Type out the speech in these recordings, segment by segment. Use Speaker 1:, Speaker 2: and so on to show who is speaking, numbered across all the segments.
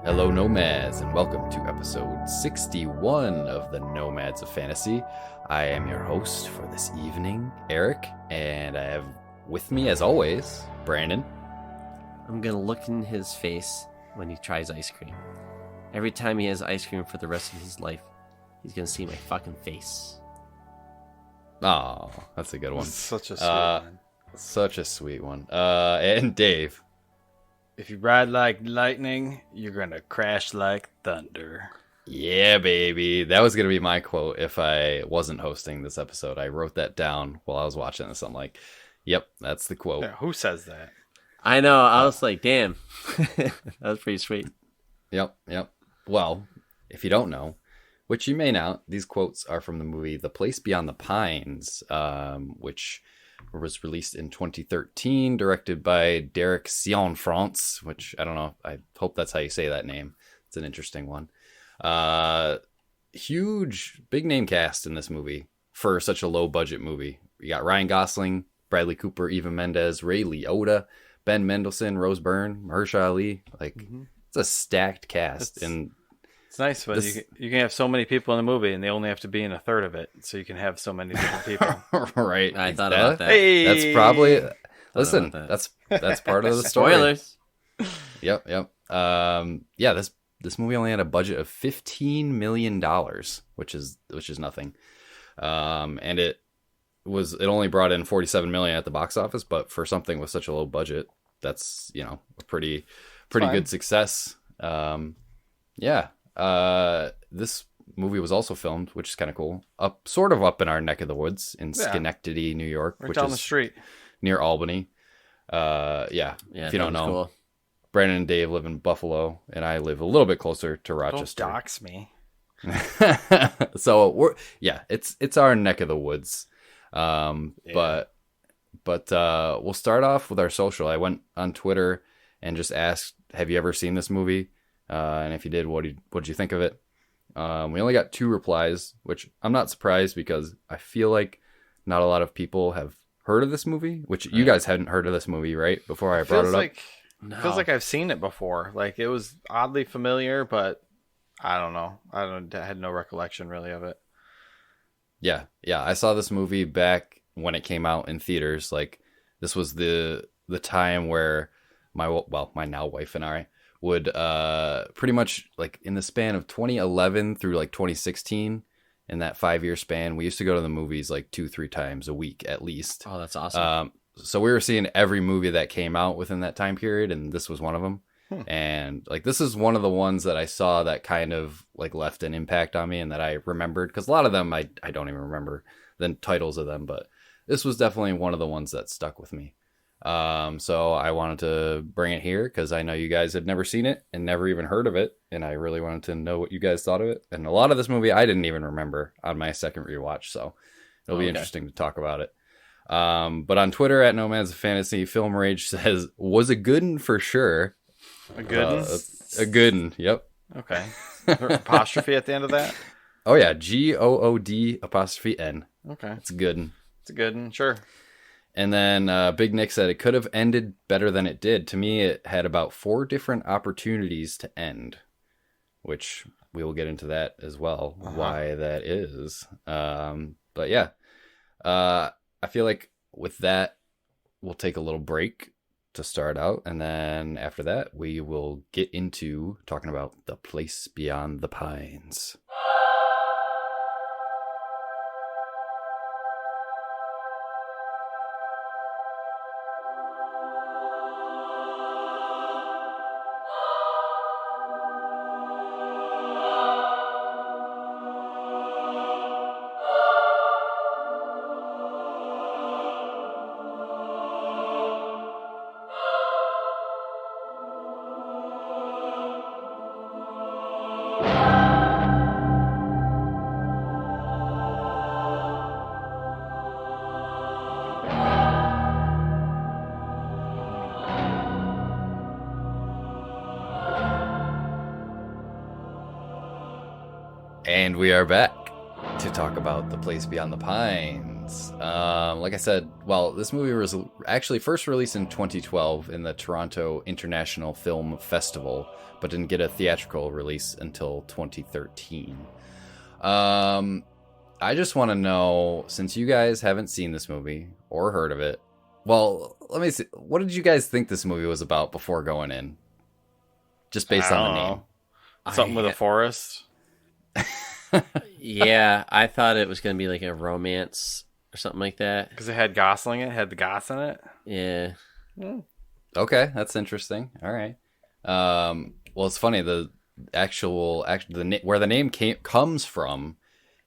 Speaker 1: Hello, Nomads, and welcome to episode 61 of the Nomads of Fantasy. I am your host for this evening, Eric, and I have with me, as always, Brandon.
Speaker 2: I'm gonna look in his face when he tries ice cream. Every time he has ice cream for the rest of his life, he's gonna see my fucking face.
Speaker 1: Oh, that's a good one.
Speaker 3: Such a sweet one.
Speaker 1: Such a sweet one. And Dave.
Speaker 3: If you ride like lightning, you're gonna crash like thunder.
Speaker 1: Yeah, baby. That was going to be my quote if I wasn't hosting this episode. I wrote that down while I was watching this. I'm like, yep, that's the quote.
Speaker 3: Yeah, who says that?
Speaker 2: I know, I was like, damn. That was pretty sweet.
Speaker 1: Yep. Well, if you don't know, which you may not, these quotes are from the movie The Place Beyond the Pines, which was released in 2013, directed by Derek Cianfrance, which I don't know. I hope that's how you say that name. It's an interesting one. Huge, big name cast in this movie for such a low budget movie. You got Ryan Gosling, Bradley Cooper, Eva Mendes, Ray Liotta, Ben Mendelsohn, Rose Byrne, Mahershala Ali. It's a stacked cast.
Speaker 3: It's nice when you can have so many people in the movie and they only have to be in a third of it, so you can have so many different people.
Speaker 1: Right.
Speaker 2: I thought about that.
Speaker 3: Hey!
Speaker 1: That's probably... Listen, that's part of the story.
Speaker 2: Spoilers.
Speaker 1: Yep. Yeah, this movie only had a budget of $15 million, which is nothing. And it only brought in $47 million at the box office, but for something with such a low budget, that's, a pretty good success. This movie was also filmed, which is kind of cool, sort of up in our neck of the woods in Schenectady, New York,
Speaker 3: Right
Speaker 1: which
Speaker 3: down
Speaker 1: is
Speaker 3: the street
Speaker 1: near Albany. If you don't know,
Speaker 2: cool.
Speaker 1: Brandon and Dave live in Buffalo, and I live a little bit closer to Rochester.
Speaker 3: Don't dox me.
Speaker 1: So it's our neck of the woods. But we'll start off with our social. I went on Twitter and just asked, have you ever seen this movie? And if you did, what did you think of it? We only got 2 replies, which I'm not surprised because I feel like not a lot of people have heard of this movie, which you guys hadn't heard of this movie, right? Before I brought it up.
Speaker 3: No. Feels like I've seen it before. Like it was oddly familiar, but I don't know. I had no recollection really of it.
Speaker 1: Yeah. I saw this movie back when it came out in theaters. Like this was the time where my now wife and I would pretty much like in the span of 2011 through like 2016, in that 5-year span, we used to go to the movies like 2-3 times a week at least.
Speaker 2: Oh, that's awesome.
Speaker 1: So we were seeing every movie that came out within that time period, and this was one of them. And like this is one of the ones that I saw that kind of like left an impact on me and that I remembered, because a lot of them I don't even remember the titles of them, but this was definitely one of the ones that stuck with me. So I wanted to bring it here because I know you guys had never seen it and never even heard of it, and I really wanted to know what you guys thought of it. And a lot of this movie I didn't even remember on my second rewatch, so it'll be interesting to talk about it. But on Twitter at Nomads of Fantasy, Film Rage says, was a good'un for sure.
Speaker 3: A good'un?
Speaker 1: A good'un, yep.
Speaker 3: Okay. Apostrophe at the end of that?
Speaker 1: Oh yeah, GOOD''N.
Speaker 3: Okay.
Speaker 1: It's a good'un.
Speaker 3: It's a good'un, sure.
Speaker 1: And then Big Nick said it could have ended better than it did. To me, it had about 4 different opportunities to end, which we will get into that as well, why that is. But yeah, I feel like with that, we'll take a little break to start out. And then after that, we will get into talking about The Place Beyond the Pines. And we are back to talk about The Place Beyond the Pines. impressions. Like I said, well, this movie was actually first released in 2012 in the Toronto International Film Festival, but didn't get a theatrical release until 2013. I just want to know, since you guys haven't seen this movie or heard of it, well, let me see. What did you guys think this movie was about before going in? Just based on the name.
Speaker 3: Something with a forest.
Speaker 2: Yeah, I thought it was going to be like a romance or something like that.
Speaker 3: Because it had Gosling, it had the Goss in it.
Speaker 2: Yeah.
Speaker 1: Okay, that's interesting. All right. Well, it's funny. The where the name comes from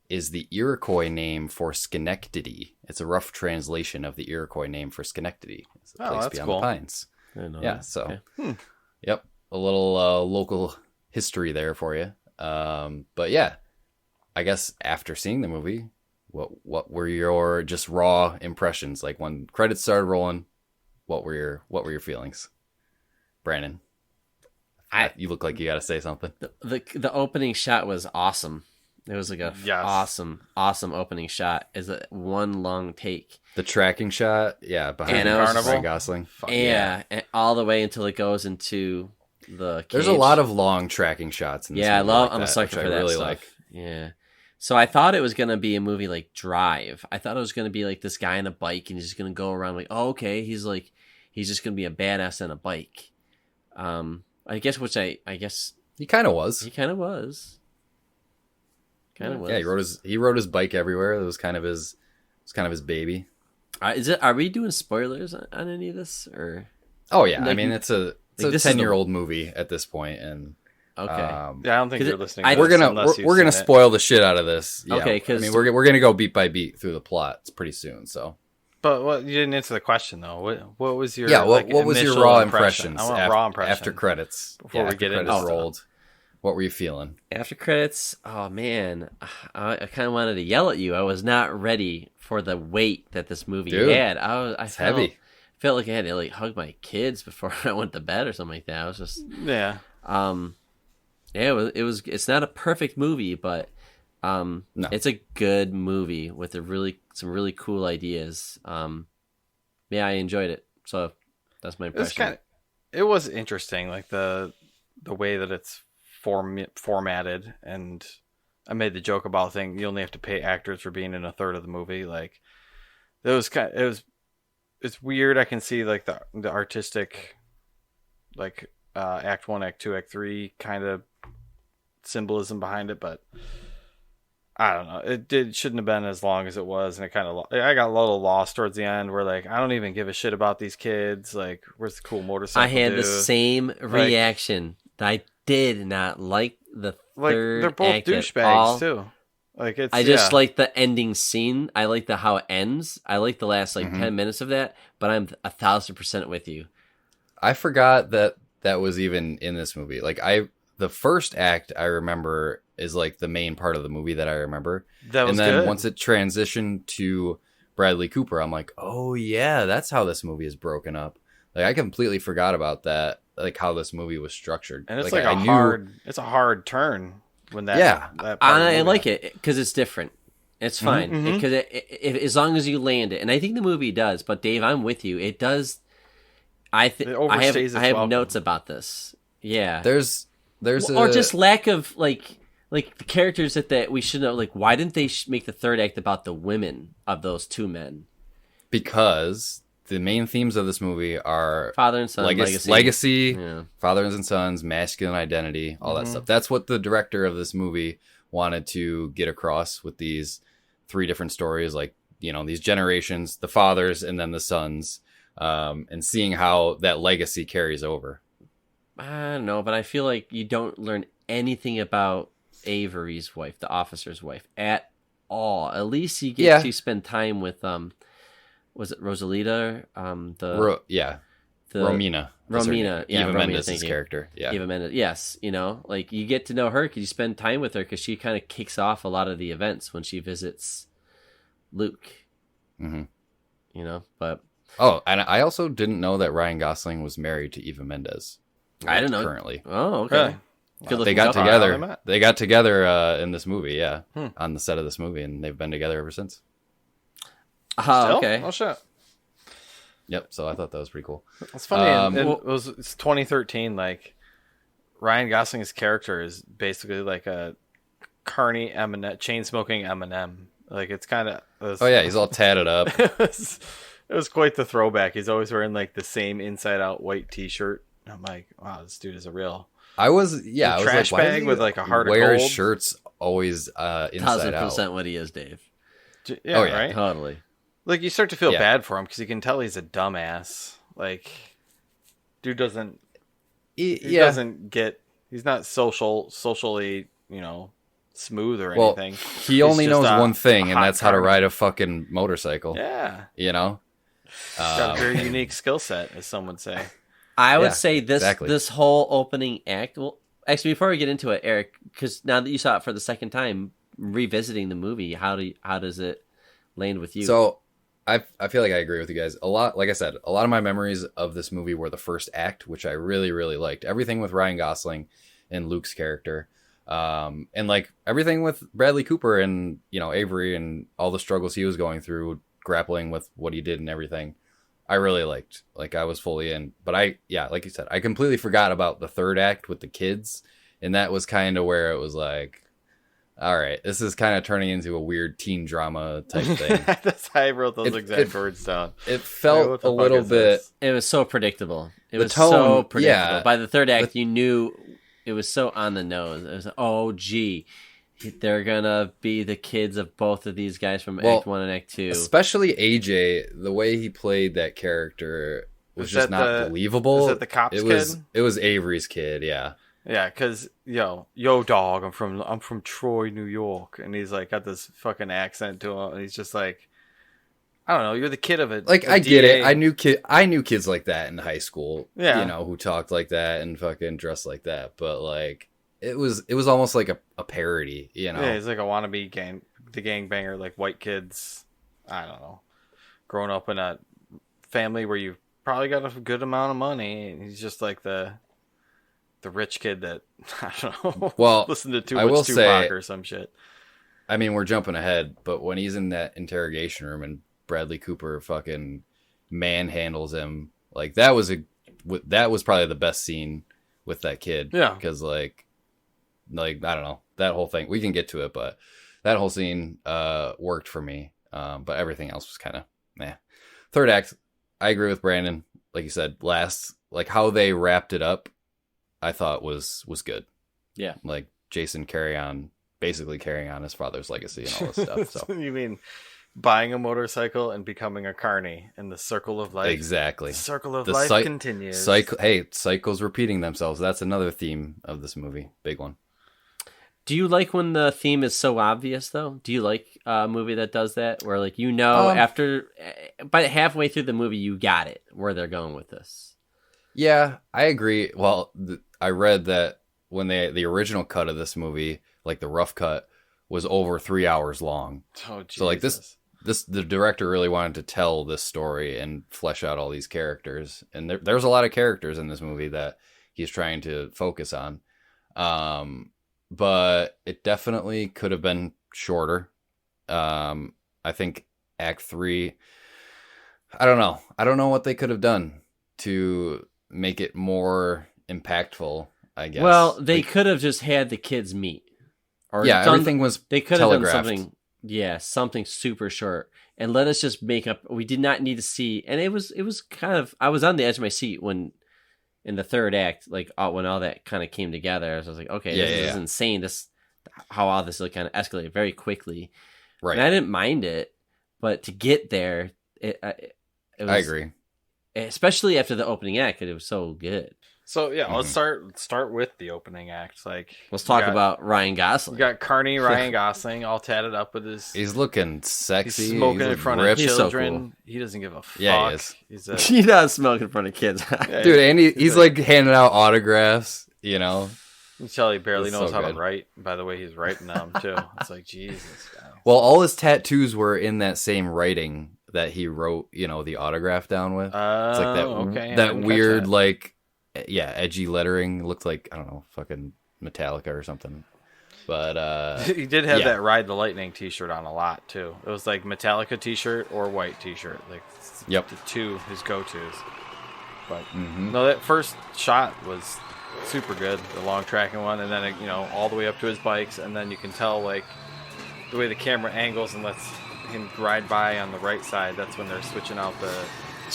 Speaker 1: is the Iroquois name for Schenectady. It's a rough translation of the Iroquois name for Schenectady. It's a place
Speaker 3: that's
Speaker 1: beyond
Speaker 3: cool.
Speaker 1: the pines.
Speaker 2: I didn't know
Speaker 1: Yeah,
Speaker 2: that.
Speaker 1: so,
Speaker 2: Okay.
Speaker 1: Yep, a little local history there for you. But yeah, I guess after seeing the movie, what were your just raw impressions? Like when credits started rolling, what were your feelings, Brandon? You look like you got to say something.
Speaker 2: The opening shot was awesome. It was like a awesome opening shot. Is a one long take.
Speaker 1: The tracking shot, yeah, behind
Speaker 2: And
Speaker 1: the
Speaker 2: I was
Speaker 1: carnival,
Speaker 2: just
Speaker 1: Ryan Gosling.
Speaker 2: Yeah, and all the way until it goes into the cage.
Speaker 1: There's a lot of long tracking shots in this movie.
Speaker 2: I'm a sucker for that
Speaker 1: really
Speaker 2: stuff.
Speaker 1: like.
Speaker 2: Yeah. So I thought it was gonna be a movie like Drive. I thought it was gonna be like this guy on a bike and he's just gonna go around like, oh, okay, he's just gonna be a badass on a bike. I guess
Speaker 1: He kind of was.
Speaker 2: he kind of was.
Speaker 1: Yeah, he rode his bike everywhere. It was kind of his baby.
Speaker 2: Are we doing spoilers on any of this or?
Speaker 1: Oh yeah,
Speaker 2: Like,
Speaker 1: I mean it's a
Speaker 2: this is
Speaker 1: 10-year-old movie at this point, and
Speaker 2: Okay.
Speaker 3: Yeah, I don't think
Speaker 2: 'Cause
Speaker 3: you're
Speaker 2: it-
Speaker 3: listening.
Speaker 2: I-
Speaker 3: to
Speaker 1: we're
Speaker 3: this
Speaker 1: gonna
Speaker 3: unless you've
Speaker 1: we're gonna
Speaker 3: seen it.
Speaker 1: spoil the shit out of this. Yeah,
Speaker 2: Okay, 'cause-
Speaker 1: I mean we're gonna go beat by beat through the plot. It's pretty soon, so.
Speaker 3: But you didn't answer the question though. What was your
Speaker 1: What was your
Speaker 3: initial
Speaker 1: raw
Speaker 3: impression?
Speaker 1: impressions?
Speaker 3: I want raw impression
Speaker 1: after credits.
Speaker 3: before we
Speaker 1: after
Speaker 3: get into
Speaker 1: credits
Speaker 3: stuff.
Speaker 1: rolled. What were you feeling?
Speaker 2: After credits, oh man, I kind of wanted to yell at you. I was not ready for the weight that this movie
Speaker 1: Dude,
Speaker 2: had. I
Speaker 1: It's heavy.
Speaker 2: felt like I had to like hug my kids before I went to bed or something like that. I was just,
Speaker 3: Yeah.
Speaker 2: yeah, it's not a perfect movie, but
Speaker 1: No.
Speaker 2: it's a good movie with some really cool ideas. Yeah, I enjoyed it. So that's my impression.
Speaker 3: It was interesting, like the way that it's formatted, and I made the joke about you only have to pay actors for being in a third of the movie. Like it's weird. I can see like the artistic, like act 1, act 2, act 3 kind of symbolism behind it, but I don't know. It shouldn't have been as long as it was, and I got a little lost towards the end. Where like I don't even give a shit about these kids. Like, where's the cool motorcycle?
Speaker 2: I had
Speaker 3: dude?
Speaker 2: the same reaction. I did not like the third
Speaker 3: they're both
Speaker 2: act at all.
Speaker 3: douchebags too. Like
Speaker 2: I just like the ending scene. I like how it ends. I like the last 10 minutes of that. But I'm 1,000% with you.
Speaker 1: I forgot that was even in this movie. Like the first act I remember is like the main part of the movie that I remember.
Speaker 3: That was
Speaker 1: and then
Speaker 3: good.
Speaker 1: once it transitioned to Bradley Cooper, I'm like, oh yeah, that's how this movie is broken up. Like I completely forgot about that, like how this movie was structured.
Speaker 3: And it's
Speaker 1: like
Speaker 3: it's a hard turn when that.
Speaker 1: Yeah.
Speaker 3: that part of the
Speaker 2: I
Speaker 3: movie
Speaker 2: like it because it's different. It's fine because as long as you land it, and I think the movie does. But Dave, I'm with you. It does. I
Speaker 3: overstays its
Speaker 2: have
Speaker 3: welcome.
Speaker 2: notes about this. Yeah,
Speaker 1: There's
Speaker 2: or just lack of like the characters that we should know. Like, why didn't they make the third act about the women of those two men?
Speaker 1: because the main themes of this movie are
Speaker 2: Father and son,
Speaker 1: legacy,
Speaker 2: Yeah.
Speaker 1: fathers and sons, masculine identity, all that stuff. That's what the director of this movie wanted to get across with these 3 different stories, like, you know, these generations, the fathers and then the sons, and seeing how that legacy carries over.
Speaker 2: I don't know, but I feel like you don't learn anything about Avery's wife, the officer's wife, at all. At least you get to spend time with was it Rosalita?
Speaker 1: Romina.
Speaker 2: Romina, yeah,
Speaker 1: Eva
Speaker 2: Romina,
Speaker 1: Mendes'
Speaker 2: thank you.
Speaker 1: character. Yeah.
Speaker 2: Eva Mendes, yes, you know, like you get to know her because you spend time with her because she kind of kicks off a lot of the events when she visits Luke.
Speaker 1: Mm-hmm.
Speaker 2: You know, but
Speaker 1: Oh, and I also didn't know that Ryan Gosling was married to Eva Mendes.
Speaker 2: I don't know.
Speaker 1: Currently.
Speaker 2: Oh, okay.
Speaker 3: Really?
Speaker 2: Good
Speaker 1: They
Speaker 2: looking
Speaker 1: got
Speaker 2: couple.
Speaker 1: together. They got together in this movie, yeah, on the set of this movie, and they've been together ever since.
Speaker 2: Oh, okay.
Speaker 3: Oh shit.
Speaker 1: Yep. So I thought that was pretty cool.
Speaker 3: It's funny. It's 2013. Like Ryan Gosling's character is basically like a carny Eminem, chain smoking Eminem. Like it's kind of.
Speaker 1: Oh yeah, he's all tatted up.
Speaker 3: It was quite the throwback. He's always wearing like the same inside out white T-shirt. I'm like, wow, this dude is a real.
Speaker 1: I was
Speaker 3: trash
Speaker 1: like,
Speaker 3: bag with like a heart of
Speaker 1: wear
Speaker 3: gold.
Speaker 1: his shirts always inside out.
Speaker 2: 1,000% what he is, Dave.
Speaker 3: Yeah,
Speaker 1: Oh, yeah.
Speaker 3: right.
Speaker 2: Totally.
Speaker 3: Like you start to feel
Speaker 1: Yeah.
Speaker 3: bad for him because you can tell he's a dumbass. Like, dude doesn't. He doesn't get. He's not socially, smooth or
Speaker 1: Well,
Speaker 3: anything.
Speaker 1: he only
Speaker 3: just
Speaker 1: knows
Speaker 3: a
Speaker 1: one thing, and
Speaker 3: hot
Speaker 1: that's how to
Speaker 3: carny.
Speaker 1: ride a fucking motorcycle.
Speaker 3: Yeah,
Speaker 1: You know.
Speaker 3: got a very unique skill set, as some would say.
Speaker 2: I would
Speaker 1: Yeah,
Speaker 2: say
Speaker 1: exactly.
Speaker 2: this whole opening act. Well, actually, before we get into it, Eric, because now that you saw it for the second time, revisiting the movie, how does it land with you?
Speaker 1: So, I feel like I agree with you guys a lot. Like I said, a lot of my memories of this movie were the first act, which I really, really liked. Everything with Ryan Gosling and Luke's character, and like everything with Bradley Cooper and Avery and all the struggles he was going through, grappling with what he did and everything. I really liked. Like I was fully in. But like you said, I completely forgot about the third act with the kids, and that was kind of where it was like, all right, this is kind of turning into a weird teen drama type thing.
Speaker 3: That's how I wrote those exact words down.
Speaker 1: It felt a little bit.
Speaker 2: it was so predictable. It
Speaker 1: The
Speaker 2: was
Speaker 1: tone,
Speaker 2: so predictable.
Speaker 1: yeah.
Speaker 2: By the third act, you knew it was so on the nose. It was like, oh, gee, they're gonna be the kids of both of these guys from Act 1 and Act 2.
Speaker 1: Especially AJ, the way he played that character was
Speaker 3: Is
Speaker 1: just
Speaker 3: that
Speaker 1: not believable.
Speaker 3: Is that the cop's kid?
Speaker 1: It was Avery's kid, yeah.
Speaker 3: Yeah, because yo dog, I'm from Troy, New York, and he's like got this fucking accent to him, and he's just like, I don't know, you're the kid of it.
Speaker 1: Like I get it. I knew kids like that in high school.
Speaker 3: Yeah.
Speaker 1: Who talked like that and fucking dressed like that. But like it was almost like a parody,
Speaker 3: Yeah, he's like a wannabe gangbanger, like white kids. I don't know, growing up in a family where you probably got a good amount of money, and he's just like the rich kid that I don't know.
Speaker 1: Well,
Speaker 3: listen to too
Speaker 1: I will
Speaker 3: much Tupac
Speaker 1: say-
Speaker 3: or some shit.
Speaker 1: I mean, we're jumping ahead, but when he's in that interrogation room and Bradley Cooper fucking manhandles him, like that was probably the best scene with that kid.
Speaker 3: Yeah.
Speaker 1: Because like I don't know, that whole thing, we can get to it, but that whole scene worked for me. But everything else was kind of meh. Third act, I agree with Brandon. Like you said, like how they wrapped it up, I thought was good.
Speaker 2: Yeah.
Speaker 1: Like Jason basically carrying on his father's legacy and all this stuff. So
Speaker 3: You mean buying a motorcycle and becoming a carny, and the circle of life?
Speaker 1: exactly.
Speaker 3: The circle of
Speaker 1: The
Speaker 3: life continues.
Speaker 1: Cycles repeating themselves. That's another theme of this movie. Big one.
Speaker 2: Do you like when the theme is so obvious, though? Do you like a movie that does that, where like after, by halfway through the movie, you got it where they're going with this?
Speaker 1: Yeah, I agree. Well, I read that when the original cut of this movie, like the rough cut, was over 3 hours long.
Speaker 3: Oh, Jesus.
Speaker 1: So like the director really wanted to tell this story and flesh out all these characters, and there's a lot of characters in this movie that he's trying to focus on. But it definitely could have been shorter. I think Act 3, I don't know what they could have done to make it more impactful, I guess.
Speaker 2: Well, they could have just had the kids meet. Or
Speaker 1: everything was
Speaker 2: They could have done
Speaker 1: telegraphed.
Speaker 2: something super short, and let us just make up. We did not need to see, and it was kind of. I was on the edge of my seat when, in the third act, like when all that kind of came together. I was like, okay, this is insane. How all this will kind of escalate very quickly.
Speaker 1: Right.
Speaker 2: And I didn't mind it, but to get there, it was,
Speaker 1: I agree.
Speaker 2: especially after the opening act, it was so good.
Speaker 3: So yeah, let's start with the opening act. Like,
Speaker 2: Let's talk about Ryan Gosling.
Speaker 3: You got carny Ryan Gosling all tatted up with his.
Speaker 1: He's looking sexy.
Speaker 3: He's smoking in front of
Speaker 2: He's so
Speaker 3: children.
Speaker 2: cool.
Speaker 3: He doesn't give a fuck.
Speaker 1: Yeah, he is.
Speaker 3: He's a,
Speaker 2: He does smoke in front of kids.
Speaker 3: yeah,
Speaker 1: Dude, and he's like handing out autographs,
Speaker 3: you can tell he barely
Speaker 1: He's
Speaker 3: knows
Speaker 1: so
Speaker 3: how
Speaker 1: good.
Speaker 3: to write. By the way, he's writing them too. It's like Jesus. Guys.
Speaker 1: Well, all his tattoos were in that same writing that he wrote, the autograph down with. It's like that,
Speaker 3: okay. I
Speaker 1: that
Speaker 3: didn't catch
Speaker 1: weird,
Speaker 3: that.
Speaker 1: edgy lettering. Looked like, I don't know, fucking Metallica or something. But
Speaker 3: he did have
Speaker 1: yeah.
Speaker 3: that Ride the Lightning T-shirt on a lot too. It was like Metallica T-shirt or white T-shirt, like
Speaker 1: Yep.
Speaker 3: the two his go-tos. But
Speaker 1: Mm-hmm.
Speaker 3: no, that first shot was super good, the long tracking one, and then all the way up to his bikes, and then you can tell like the way the camera angles and lets him ride by on the right side. That's when they're switching out the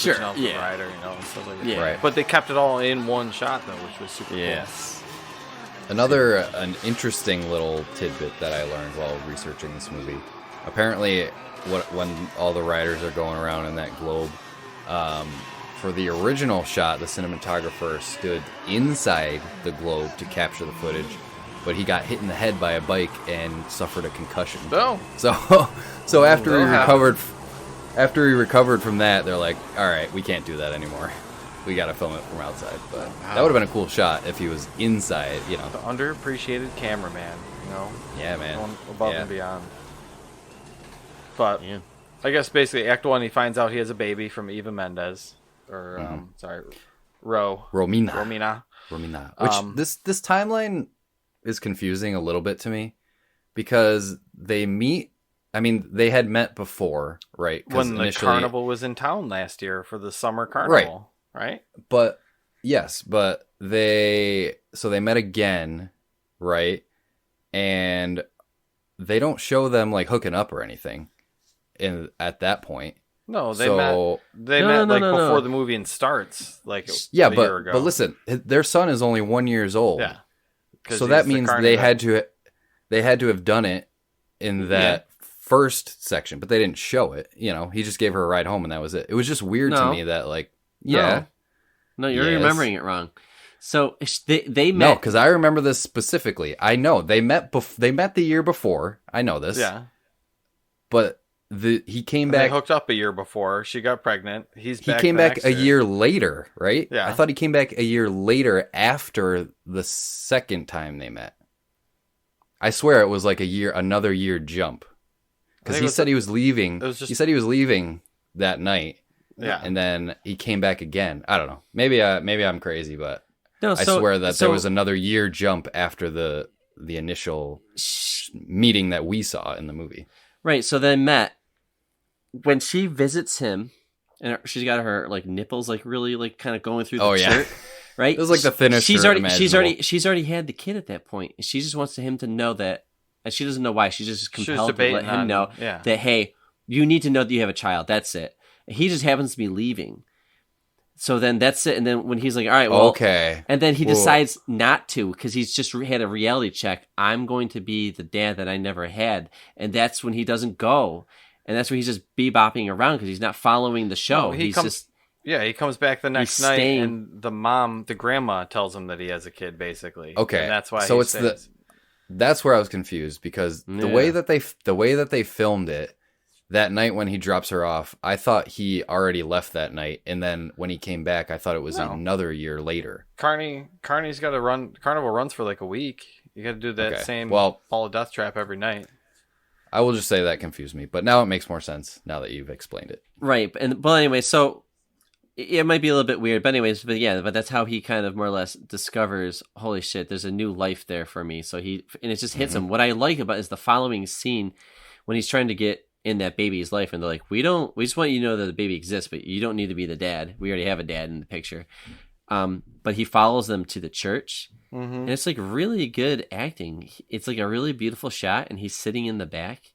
Speaker 3: rider, and stuff like that.
Speaker 2: Yeah.
Speaker 1: Right.
Speaker 3: But they kept it all in one shot though, which was super cool.
Speaker 1: An interesting little tidbit that I learned while researching this movie. Apparently, when all the riders are going around in that globe, for the original shot, the cinematographer stood inside the globe to capture the footage, but he got hit in the head by a bike and suffered a concussion.
Speaker 3: Oh.
Speaker 1: So after he recovered from that, they're like, all right, we can't do that anymore. We got to film it from outside. But that would have been a cool shot if he was inside,
Speaker 3: The underappreciated cameraman,
Speaker 1: Yeah, man.
Speaker 3: Going above and beyond. But I guess basically Act 1, he finds out he has a baby from Eva Mendes. Or, Romina.
Speaker 1: Which, this timeline is confusing a little bit to me. Because they meet... I mean, they had met before, right?
Speaker 3: When the carnival was in town last year for the summer carnival, right?
Speaker 1: But they met again, right? And they don't show them like hooking up or anything at that point.
Speaker 3: No, they met before the movie starts, like a year ago.
Speaker 1: But listen, their son is only 1 year old.
Speaker 3: Yeah.
Speaker 1: So that means they had to have done it in that first section, but they didn't show it. He just gave her a ride home and that was it. It was just weird to me that
Speaker 2: No, you're remembering it wrong. So they met.
Speaker 1: No, because I remember this specifically. I know they met. They met the year before. I know this.
Speaker 3: Yeah.
Speaker 1: But he came back.
Speaker 3: They hooked up a year before. She got pregnant. He
Speaker 1: came back a year later, right?
Speaker 3: Yeah.
Speaker 1: I thought he came back a year later after the second time they met. I swear it was like another year jump. Because he said he was leaving. He said he was leaving that night.
Speaker 3: Yeah.
Speaker 1: And then he came back again. I don't know. Maybe I'm crazy, but I swear that there was another year jump after the initial meeting that we saw in the movie.
Speaker 2: Right. So they met. When she visits him, and she's got her like nipples like really like kind of going through the shirt. Right.
Speaker 1: It was like the thinnest.
Speaker 2: She's already had the kid at that point. She just wants him to know that, and she doesn't know why. She's just compelled to let him know that, hey, you need to know that you have a child. That's it. He just happens to be leaving. So then that's it. And then when he's like, all right, well,
Speaker 1: okay.
Speaker 2: And then he decides not to because he's just had a reality check. I'm going to be the dad that I never had. And that's when he doesn't go. And that's when he's just bebopping around because he's not following the show.
Speaker 3: He comes back the next night and the grandma tells him that he has a kid, basically.
Speaker 1: Okay.
Speaker 3: And that's why
Speaker 1: that's where I was confused because the way that they filmed it, that night when he drops her off, I thought he already left that night, and then when he came back, I thought it was another year later.
Speaker 3: Carney's got to run. Carnival runs for like a week. You got to do that same Ball of Death trap every night.
Speaker 1: I will just say that confused me, but now it makes more sense now that you've explained it.
Speaker 2: Right, but anyway, so it might be a little bit weird, but but that's how he kind of more or less discovers, holy shit, there's a new life there for me. So it just hits him. What I like about it is the following scene when he's trying to get in that baby's life, and they're like, we just want you to know that the baby exists, but you don't need to be the dad. We already have a dad in the picture. But he follows them to the church, and it's like really good acting. It's like a really beautiful shot, and he's sitting in the back,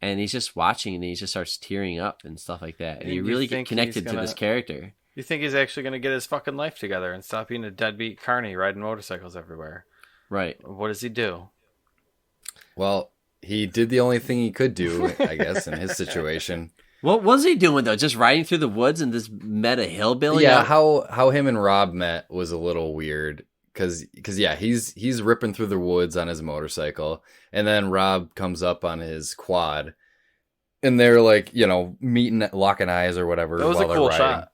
Speaker 2: and he's just watching, and he just starts tearing up and stuff like that. And you really get connected to this character.
Speaker 3: You think he's actually going to get his fucking life together and stop being a deadbeat carny riding motorcycles everywhere?
Speaker 2: Right.
Speaker 3: What does he do?
Speaker 1: Well, he did the only thing he could do, I guess, in his situation.
Speaker 2: What was he doing, though? Just riding through the woods and just met a hillbilly?
Speaker 1: Yeah, how him and Rob met was a little weird. Because he's ripping through the woods on his motorcycle. And then Rob comes up on his quad. And they're like, meeting, locking eyes or whatever.
Speaker 3: That was a cool shot.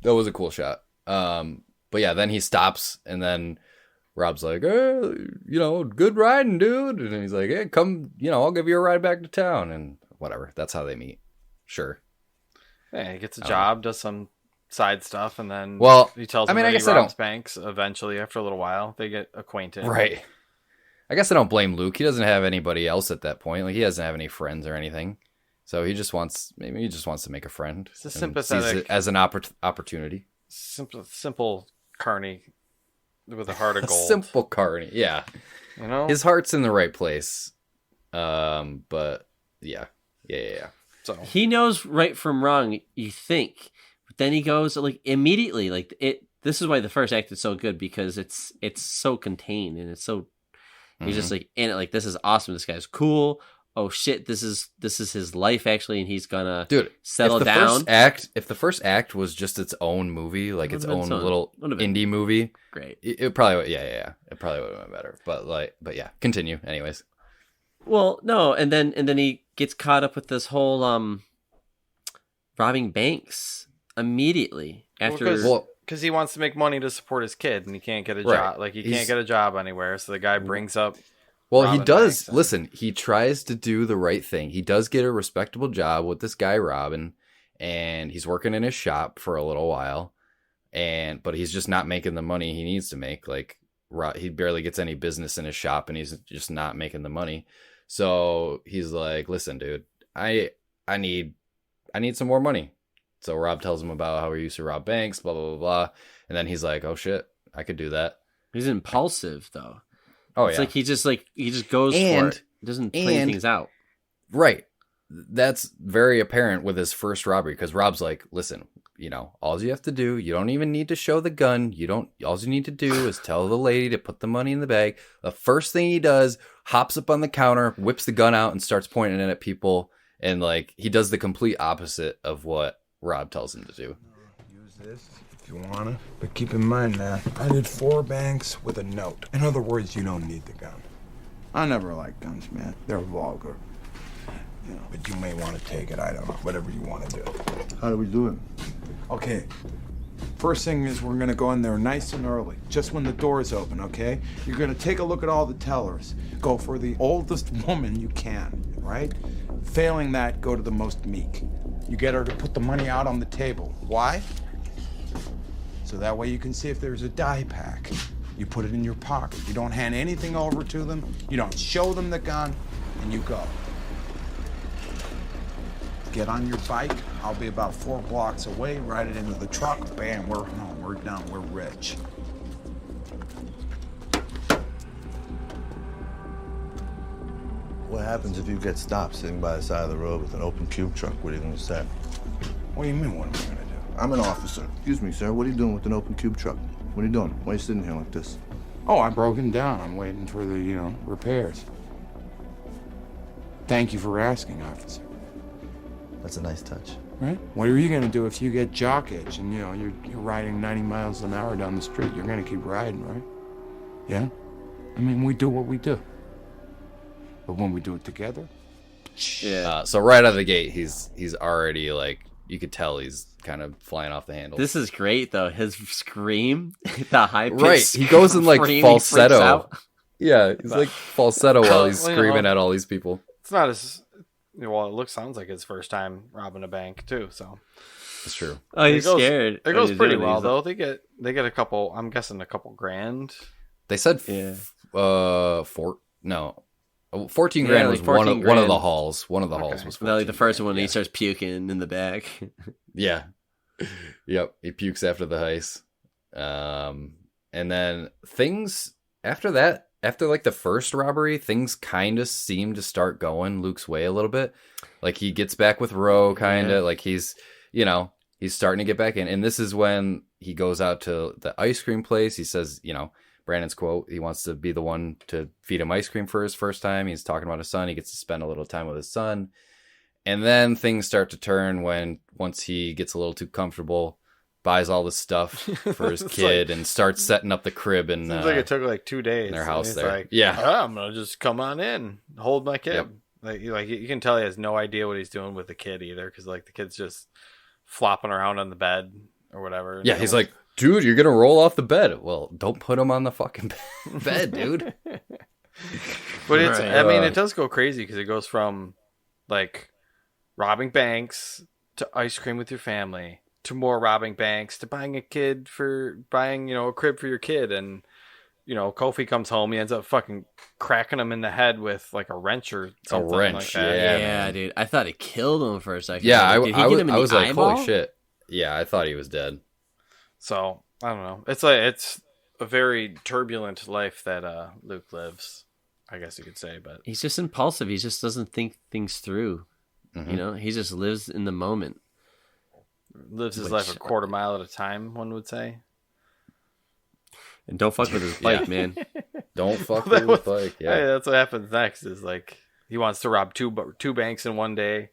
Speaker 1: That was a cool shot. But yeah, then he stops. And then Rob's like, good riding, dude. And he's like, hey, come, I'll give you a ride back to town. And whatever. That's how they meet. Sure.
Speaker 3: Yeah, he gets a job, does some side stuff, and then he tells him that he robs banks eventually after a little while. They get acquainted.
Speaker 1: Right. I guess I don't blame Luke. He doesn't have anybody else at that point. Like he doesn't have any friends or anything. So he just wants to make a friend.
Speaker 3: It's a sympathetic,
Speaker 1: sees it as an opportunity.
Speaker 3: Simple carny with a heart of gold.
Speaker 1: Simple carny, yeah.
Speaker 3: You know,
Speaker 1: his heart's in the right place. But yeah.
Speaker 3: So
Speaker 2: he knows right from wrong. You think, but then he goes like immediately. Like it. This is why the first act is so good because it's so contained and it's so. He's just like in it. Like this is awesome. This guy's cool. Oh shit, this is his life actually, and he's gonna settle down.
Speaker 1: If the first act was just its own movie, like its own little indie movie,
Speaker 2: great.
Speaker 1: It probably it probably would have been better. But yeah, continue. Anyways.
Speaker 2: Well, no, and then he gets caught up with this whole robbing banks immediately after.
Speaker 3: Because he wants to make money to support his kid, and he can't get a job. Like he can't get a job anywhere, so the guy brings up.
Speaker 1: Well, he does. Listen, he tries to do the right thing. He does get a respectable job with this guy, Robin, and he's working in his shop for a little while. But he's just not making the money he needs to make. Like, he barely gets any business in his shop, and he's just not making the money. So he's like, listen, dude, I need some more money. So Rob tells him about how he used to rob banks, blah, blah, blah, blah. And then he's like, oh, shit, I could do that.
Speaker 2: He's impulsive, though.
Speaker 1: Oh,
Speaker 2: it's like he just goes for it. Doesn't plan things out.
Speaker 1: Right. That's very apparent with his first robbery because Rob's like, listen, all you have to do, you don't even need to show the gun. All you need to do is tell the lady to put the money in the bag. The first thing he does, hops up on the counter, whips the gun out and starts pointing it at people. And like, he does the complete opposite of what Rob tells him to do.
Speaker 4: Use this if you want to, but keep in mind now, I did 4 banks with a note. In other words, you don't need the gun. I never liked guns, man. They're vulgar. But you may want to take it. I don't know. Whatever you want to do.
Speaker 5: How do we do it?
Speaker 4: Okay. First thing is we're going to go in there nice and early, just when the doors open, okay? You're going to take a look at all the tellers. Go for the oldest woman you can, right? Failing that, go to the most meek. You get her to put the money out on the table. Why? So that way you can see if there's a die pack. You put it in your pocket. You don't hand anything over to them. You don't show them the gun, and you go. Get on your bike. I'll be about 4 blocks away. Ride it into the truck. Bam, we're home. We're done. We're rich.
Speaker 5: What happens if you get stopped sitting by the side of the road with an open cube truck? What are you going to say?
Speaker 4: What do you mean, what am I going to do?
Speaker 5: I'm an officer. Excuse me, sir. What are you doing with an open cube truck? What are you doing? Why are you sitting here like this?
Speaker 4: Oh, I'm broken down. I'm waiting for the, repairs. Thank you for asking, officer.
Speaker 5: That's a nice touch.
Speaker 4: Right? What are you going to do if you get jock itch and, you're riding 90 miles an hour down the street? You're going to keep riding, right? Yeah? I mean, we do what we do. But when we do it together...
Speaker 2: Yeah.
Speaker 1: So right out of the gate, he's already, like, you could tell he's kind of flying off the handle.
Speaker 2: This is great, though. His scream, the high-pitched
Speaker 1: right. He goes in, like, falsetto. Yeah, he's, like, falsetto while he's screaming at all these people.
Speaker 3: It's not as... Well, sounds like his first time robbing a bank too. So
Speaker 1: it's true.
Speaker 2: Oh, he's scared.
Speaker 3: It goes pretty well though. They get a couple. I'm guessing a couple grand.
Speaker 1: They said 14 grand was
Speaker 2: 14
Speaker 1: one of the halls. One of the halls was 14
Speaker 2: like the first
Speaker 1: grand,
Speaker 2: one. He starts puking in the back.
Speaker 1: Yeah. Yep. He pukes after the heist. And then things after that. After, like, the first robbery, things kind of seem to start going Luke's way a little bit. Like, he gets back with Ro, kind of. Yeah. Like, he's starting to get back in. And this is when he goes out to the ice cream place. He says, Brandon's quote, he wants to be the one to feed him ice cream for his first time. He's talking about his son. He gets to spend a little time with his son. And then things start to turn once he gets a little too comfortable, buys all the stuff for his kid and starts setting up the crib. And
Speaker 3: seems like it took like 2 days
Speaker 1: in their house there.
Speaker 3: Like, I'm gonna just come on in, hold my kid. Yep. Like you can tell he has no idea what he's doing with the kid either, because like the kid's just flopping around on the bed or whatever.
Speaker 1: Yeah, he's like, dude, you're gonna roll off the bed. Well, don't put him on the fucking bed, dude.
Speaker 3: But it's, I mean, it does go crazy because it goes from like robbing banks to ice cream with your family, to more robbing banks, to buying a crib for your kid, and Kofi comes home. He ends up fucking cracking him in the head with like a wrench or something
Speaker 1: wrench,
Speaker 3: like that.
Speaker 2: Yeah, dude. I thought it killed him for a second.
Speaker 1: Yeah,
Speaker 2: Did he get him in
Speaker 1: I was
Speaker 2: the
Speaker 1: like,
Speaker 2: eyeball?
Speaker 1: holy shit. Yeah, I thought he was dead.
Speaker 3: So I don't know. It's a very turbulent life that Luke lives, I guess you could say. But
Speaker 2: He's just impulsive. He just doesn't think things through. He just lives in the moment.
Speaker 3: lives his life a quarter mile at a time, one would say.
Speaker 2: And don't fuck with his bike, man.
Speaker 1: Don't fuck with his bike. Yeah,
Speaker 3: Hey, that's what happens next. Is like he wants to rob two banks in one day.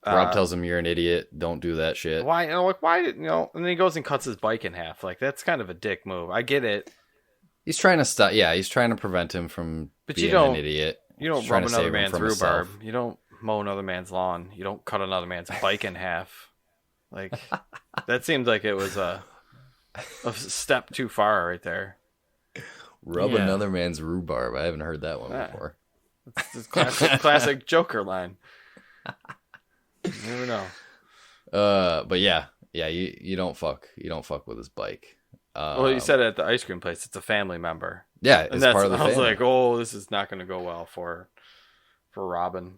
Speaker 1: Rob tells him you're an idiot. Don't do that shit.
Speaker 3: Why? Why? And then he goes and cuts his bike in half. Like that's kind of a dick move. I get it.
Speaker 1: He's trying to stop. Yeah, he's trying to prevent him from being an idiot.
Speaker 3: You don't
Speaker 1: He's
Speaker 3: rub
Speaker 1: trying to
Speaker 3: another
Speaker 1: save him
Speaker 3: man's
Speaker 1: from
Speaker 3: rhubarb.
Speaker 1: himself.
Speaker 3: You don't mow another man's lawn. You don't cut another man's bike in half. Like that seems like it was a step too far right there.
Speaker 1: Rub another man's rhubarb. I haven't heard that one before.
Speaker 3: It's classic Joker line. You never know.
Speaker 1: But yeah, you don't fuck with his bike.
Speaker 3: Well, you said it at the ice cream place. It's a family member.
Speaker 1: Yeah,
Speaker 3: And
Speaker 1: it's
Speaker 3: that's,
Speaker 1: part of the
Speaker 3: I was
Speaker 1: family.
Speaker 3: like, oh, this is not going to go well for Robin,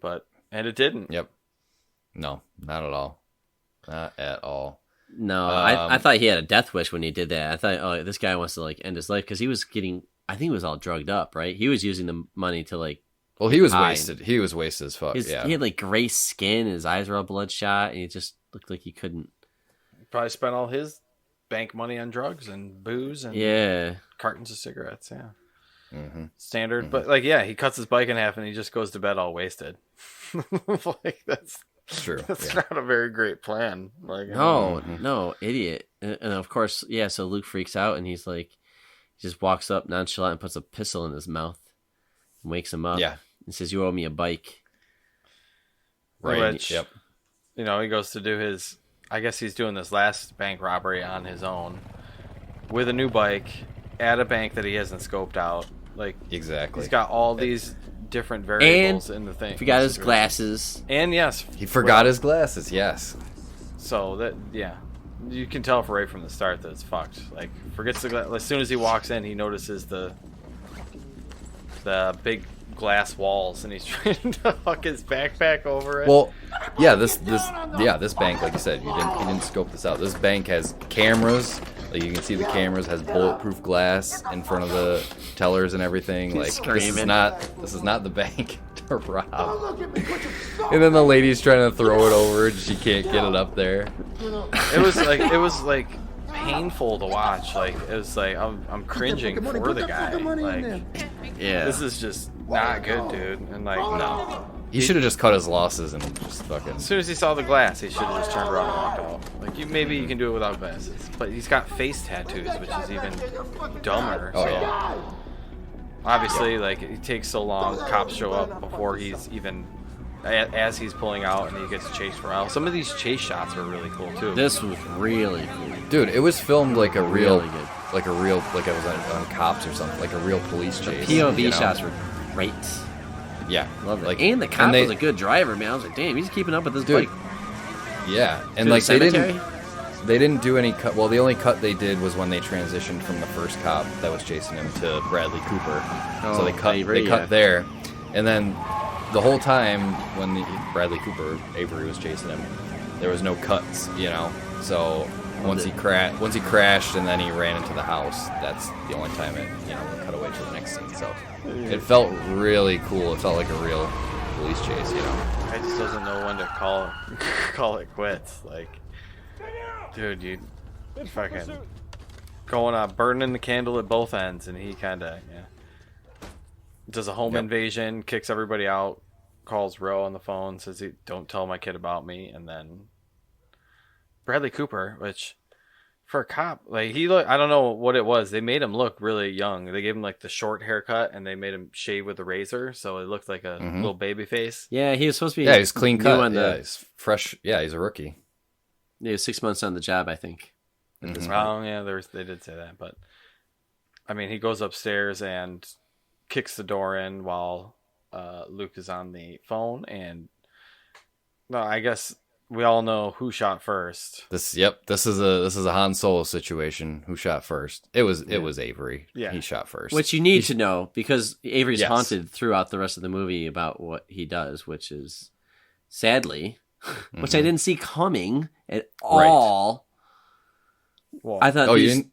Speaker 3: and it didn't.
Speaker 1: Yep. No, not at all. Not at all.
Speaker 2: No, I thought he had a death wish when he did that. I thought, oh, this guy wants to like end his life because he was getting. I think he was all drugged up, right? He was using the money to like.
Speaker 1: Well, he was
Speaker 2: hide.
Speaker 1: wasted. He was wasted as fuck. Yeah.
Speaker 2: He had like gray skin. His eyes were all bloodshot, and he just looked like he couldn't.
Speaker 3: Probably spent all his bank money on drugs and booze and cartons of cigarettes. Yeah.
Speaker 1: Mm-hmm.
Speaker 3: Standard. But like, yeah, he cuts his bike in half and he just goes to bed all wasted. Like that's
Speaker 1: True.
Speaker 3: That's not a very great plan. Like,
Speaker 2: No, idiot. And of course, so Luke freaks out and he's like, he just walks up nonchalant and puts a pistol in his mouth and wakes him up.
Speaker 1: Yeah.
Speaker 2: And says, "You owe me a bike."
Speaker 1: Right.
Speaker 3: Which,
Speaker 1: Yep.
Speaker 3: he goes to do his. I guess he's doing this last bank robbery on his own with a new bike at a bank that he hasn't scoped out. Like
Speaker 1: Exactly.
Speaker 3: he's got all these different variables in the thing.
Speaker 2: He forgot his glasses.
Speaker 3: And yes,
Speaker 1: He forgot his glasses. Yes.
Speaker 3: so that you can tell right from the start that it's fucked. Like forgets the glass. As soon as he walks in, he notices the big glass walls, and he's trying to hook his backpack over it.
Speaker 1: Well, yeah. This bank, like you said, he didn't scope this out. This bank has cameras. Like you can see the cameras, has bulletproof glass in front of the tellers and everything. Like this is not the bank to rob. And then the lady's trying to throw it over and she can't get it up there.
Speaker 3: It was like painful to watch. Like it was like I'm cringing for the guy. Like this is just not good, dude. And like no.
Speaker 1: He should have just cut his losses and just fucking.
Speaker 3: As soon as he saw the glass, he should have just turned around and walked out. Like maybe you can do it without glasses, but he's got face tattoos, which is even dumber.
Speaker 1: Oh
Speaker 3: so
Speaker 1: yeah.
Speaker 3: obviously, like it takes so long. Cops show up before he's even as he's pulling out, and he gets chased for a while. Some of these chase shots were really cool too.
Speaker 2: This was really cool.
Speaker 1: Dude, it was filmed like a real,
Speaker 2: Really good.
Speaker 1: like it was on Cops or something, like a real police chase.
Speaker 2: POV
Speaker 1: you know?
Speaker 2: shots were great.
Speaker 1: Yeah,
Speaker 2: Love it.
Speaker 1: Like,
Speaker 2: And the cop
Speaker 1: they-
Speaker 2: was a good driver, man. I was like, damn, he's keeping up with this
Speaker 1: Dude,
Speaker 2: bike.
Speaker 1: Yeah, and
Speaker 2: To
Speaker 1: like
Speaker 2: the
Speaker 1: they
Speaker 2: cemetery?
Speaker 1: didn't do any cut. Well, the only cut they did was when they transitioned from the first cop that was chasing him to Bradley Cooper. So they cut
Speaker 2: Avery,
Speaker 1: cut there, and then the whole time when Bradley Cooper Avery was chasing him, there was no cuts, So once he crashed and then he ran into the house, that's the only time it cut away to the next scene. So it felt really cool. It felt like a real police chase,
Speaker 3: Guy just doesn't know when to call it quits. Like, dude, you fucking going on burning the candle at both ends, and he kind of does a home invasion, kicks everybody out, calls Roe on the phone, says, "Don't tell my kid about me," and then Bradley Cooper, which for a cop, like I don't know what it was. They made him look really young. They gave him like the short haircut, and they made him shave with a razor, so it looked like a little baby face.
Speaker 2: Yeah, he was supposed to be.
Speaker 1: Yeah, he's clean
Speaker 2: new
Speaker 1: cut.
Speaker 2: on
Speaker 1: Yeah, he's fresh. Yeah, he's a rookie.
Speaker 2: He was 6 months on the job, I think. At this point.
Speaker 3: Oh yeah, they did say that, but I mean, he goes upstairs and kicks the door in while Luke is on the phone, and no, I guess we all know who shot first.
Speaker 1: This is a Han Solo situation. Who shot first? It was Avery.
Speaker 3: Yeah.
Speaker 1: He shot first.
Speaker 2: Which you need to know, because Avery's
Speaker 1: Yes.
Speaker 2: haunted throughout the rest of the movie about what he does, which is sadly, which I didn't see coming at all.
Speaker 3: Well,
Speaker 2: I thought.
Speaker 1: Oh, you didn't?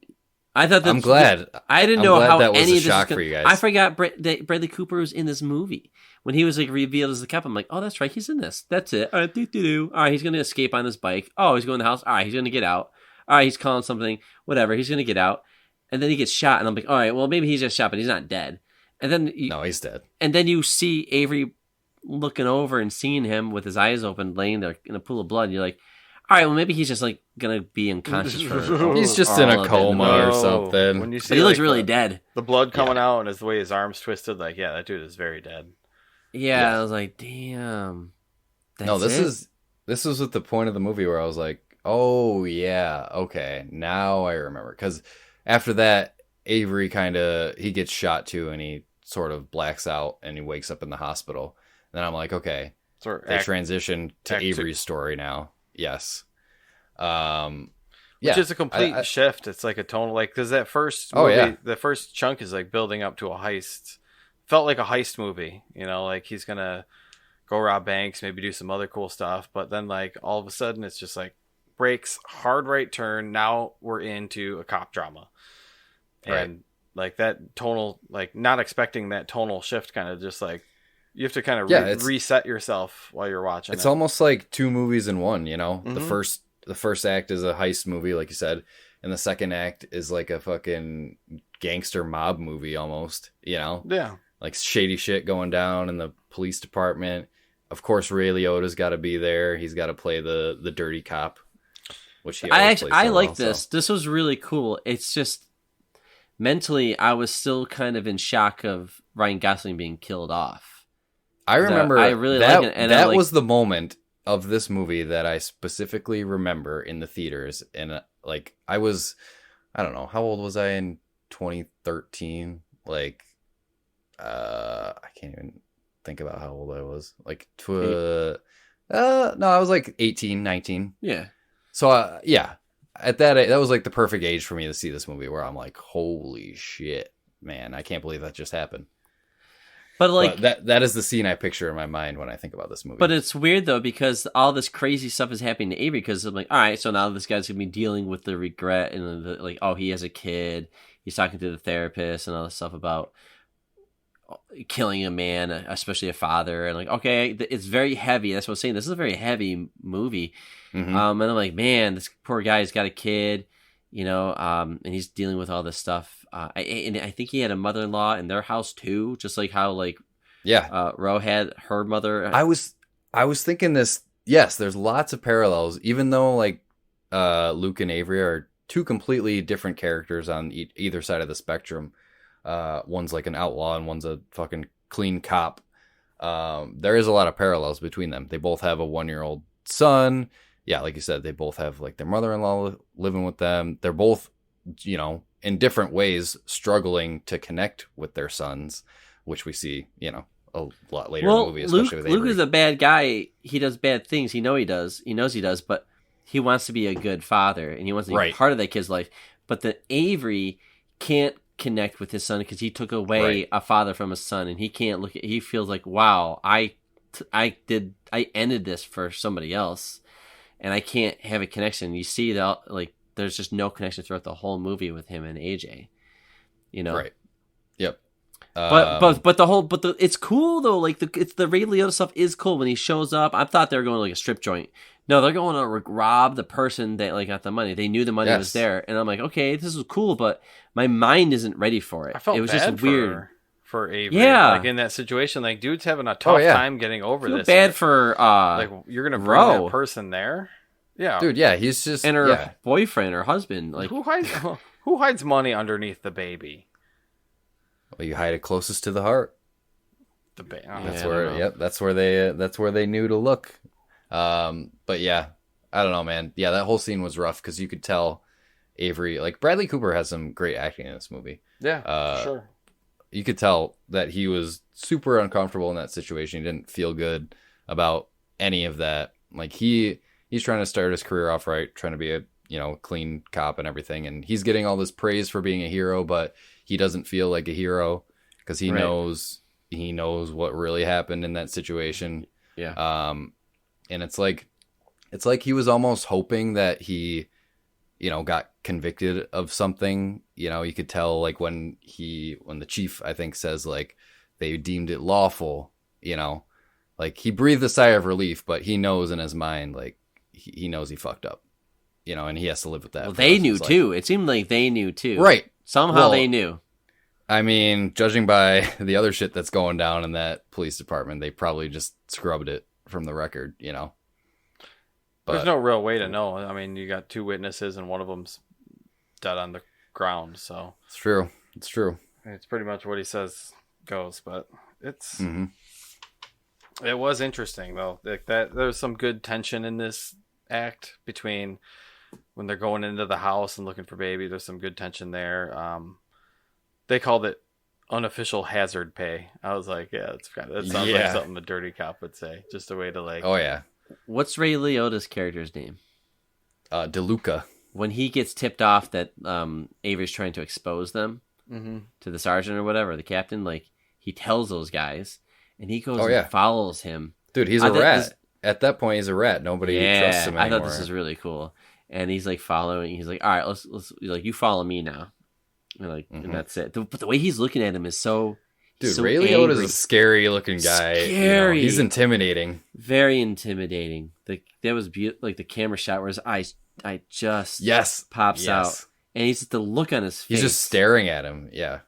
Speaker 2: I thought.
Speaker 1: I'm glad.
Speaker 2: I didn't
Speaker 1: I'm
Speaker 2: know
Speaker 1: glad
Speaker 2: how
Speaker 1: that was
Speaker 2: any
Speaker 1: a
Speaker 2: of this
Speaker 1: shock
Speaker 2: was
Speaker 1: for you guys.
Speaker 2: I forgot that Bradley Cooper was in this movie when he was like revealed as the cop. I'm like, oh, that's right, he's in this. That's it. All right, All right, he's gonna escape on his bike. Oh, he's going to the house. All right, he's gonna get out. All right, he's calling something. Whatever, he's gonna get out. And then he gets shot, and I'm like, all right, well, maybe he's just shot, but he's not dead. And then
Speaker 1: No, he's dead.
Speaker 2: And then you see Avery looking over and seeing him with his eyes open, laying there in a pool of blood. And you're like, all right, well, maybe he's just like gonna be unconscious for.
Speaker 1: He's just
Speaker 2: all
Speaker 1: in a
Speaker 2: of it.
Speaker 1: coma or
Speaker 3: No.
Speaker 1: something.
Speaker 3: When you see,
Speaker 2: But he looks
Speaker 3: like,
Speaker 2: really dead.
Speaker 3: the blood coming out and the way his arms twisted, like, yeah, that dude is very dead.
Speaker 2: Yeah, I was like, damn.
Speaker 1: No,
Speaker 2: That's it?
Speaker 1: this was at the point of the movie where I was like, oh yeah, okay, now I remember. Because after that, Avery he gets shot too, and he sort of blacks out, and he wakes up in the hospital. Then I'm like, okay,
Speaker 3: So
Speaker 1: they transition to
Speaker 3: act two.
Speaker 1: Avery's story now. Yes.
Speaker 3: Which is a complete shift. It's like a tonal, like, because that first
Speaker 1: Oh,
Speaker 3: movie,
Speaker 1: yeah.
Speaker 3: the first chunk is like building up to a heist. Felt like a heist movie, you know, like he's gonna go rob banks, maybe do some other cool stuff, but then like all of a sudden it's just like breaks, hard right turn. Now we're into a cop drama, and
Speaker 1: Right.
Speaker 3: like that tonal, like not expecting that tonal shift, kind of just like you have to kind of
Speaker 1: Yeah,
Speaker 3: reset yourself while you're watching.
Speaker 1: It's
Speaker 3: it.
Speaker 1: almost like two movies in one, you know?
Speaker 3: Mhm.
Speaker 1: The first act is a heist movie, like you said, and the second act is like a fucking gangster mob movie almost, you know?
Speaker 3: Yeah.
Speaker 1: Like shady shit going down in the police department. Of course, Ray Liotta's got to be there. He's got to play the dirty cop, which he always plays
Speaker 2: I
Speaker 1: so
Speaker 2: like
Speaker 1: well,
Speaker 2: this.
Speaker 1: so.
Speaker 2: This was really cool. It's just mentally, I was still kind of in shock of Ryan Gosling being killed off.
Speaker 1: I remember
Speaker 2: I really
Speaker 1: that,
Speaker 2: like it, and
Speaker 1: that
Speaker 2: I like,
Speaker 1: was the moment of this movie that I specifically remember in the theaters. And like, I don't know, how old was I in 2013? Like, I can't even think about how old I was. Like, no, I was like 18, 19.
Speaker 2: yeah.
Speaker 1: So, yeah, at that was like the perfect age for me to see this movie where I'm like, holy shit, man, I can't believe that just happened.
Speaker 2: But like
Speaker 1: that is the scene I picture in my mind when I think about this movie.
Speaker 2: But it's weird though, because all this crazy stuff is happening to Avery, because I'm like, all right, so now this guy's gonna be dealing with the regret and the, like, oh, he has a kid, he's talking to the therapist and all this stuff about killing a man, especially a father, and like, okay, it's very heavy. That's what I'm saying. This is a very heavy movie.
Speaker 1: Mhm.
Speaker 2: And I'm like, man, this poor guy's got a kid, you know, and he's dealing with all this stuff. And I think he had a mother-in-law in their house too, just like how like Ro had her mother.
Speaker 1: I was thinking this. Yes, there's lots of parallels, even though like Luke and Avery are two completely different characters on either side of the spectrum. One's like an outlaw and one's a fucking clean cop. There is a lot of parallels between them. They both have a 1-year-old son. Yeah, like you said, they both have like their mother-in-law living with them. They're both, you know, in different ways struggling to connect with their sons, which we see, you know, a lot later in the movie, especially with Avery.
Speaker 2: Luke is a bad guy. He does bad things. He knows he does, but he wants to be a good father and he wants to be part of that kid's life. But the Avery can't connect with his son because he took away a father from his son, and he can't he feels like, wow, I ended this for somebody else, and I can't have a connection. You see that, like, there's just no connection throughout the whole movie with him and AJ, you know?
Speaker 1: Right. Yep.
Speaker 2: But it's cool though. Like the Ray Liotta stuff is cool when he shows up. I thought they were going to like a strip joint. No, they're going to rob the person that like got the money. They knew the money was there, and I'm like, okay, this is cool, but my mind isn't ready for it.
Speaker 3: I felt
Speaker 2: it was
Speaker 3: bad
Speaker 2: just weird
Speaker 3: for Avery.
Speaker 2: Yeah,
Speaker 3: like in that situation, like dude's having a tough time getting over this.
Speaker 2: Bad for
Speaker 3: like you're gonna bring that person there. Yeah,
Speaker 1: dude. Yeah, he's just
Speaker 2: and her boyfriend or husband. Like
Speaker 3: who hides money underneath the baby?
Speaker 1: Well, you hide it closest to the heart.
Speaker 3: The baby.
Speaker 1: That's where. Yep. That's where they knew to look. But yeah, I don't know, man. Yeah, that whole scene was rough because you could tell Avery, like Bradley Cooper has some great acting in this movie.
Speaker 3: Yeah, sure.
Speaker 1: You could tell that he was super uncomfortable in that situation. He didn't feel good about any of that. Like he he's trying to start his career off right, trying to be a clean cop and everything, and he's getting all this praise for being a hero, but he doesn't feel like a hero because he knows what really happened in that situation.
Speaker 2: Yeah.
Speaker 1: And it's like he was almost hoping that he got convicted of something. You could tell like when the chief, I think, says like they deemed it lawful, like he breathed a sigh of relief, but he knows in his mind, like he knows he fucked up, and he has to live with that.
Speaker 2: Well, they knew too. It seemed like they knew too.
Speaker 1: Right.
Speaker 2: Somehow they knew. I
Speaker 1: mean, judging by the other shit that's going down in that police department, they probably just scrubbed it from the record, But
Speaker 3: there's no real way to know. I mean, you got 2 witnesses and one of them's dead on the ground, so
Speaker 1: it's true.
Speaker 3: It's pretty much what he says goes, but it's it was interesting though. Like that, there's some good tension in this act between when they're going into the house and looking for baby. There's some good tension there. They called it unofficial hazard pay. I was like, yeah, that sounds like something a dirty cop would say. Just a way to like.
Speaker 1: Oh yeah.
Speaker 2: What's Ray Liotta's character's name?
Speaker 1: Deluca.
Speaker 2: When he gets tipped off that Avery's trying to expose them to the sergeant or whatever, the captain, like he tells those guys, and he goes and follows him.
Speaker 1: Dude, he's a rat. At that point, he's a rat. Nobody trusts him anymore.
Speaker 2: I thought this was really cool. And he's like following. He's like, all right, let's like you follow me now. And like, and that's it. But the way he's looking at him is so.
Speaker 1: Dude,
Speaker 2: so
Speaker 1: Ray Liotta is a scary looking guy.
Speaker 2: Scary.
Speaker 1: He's intimidating.
Speaker 2: Very intimidating. That was beautiful. Like the camera shot where his eyes just pops out, and he's just the look on his face.
Speaker 1: He's just staring at him. Yeah.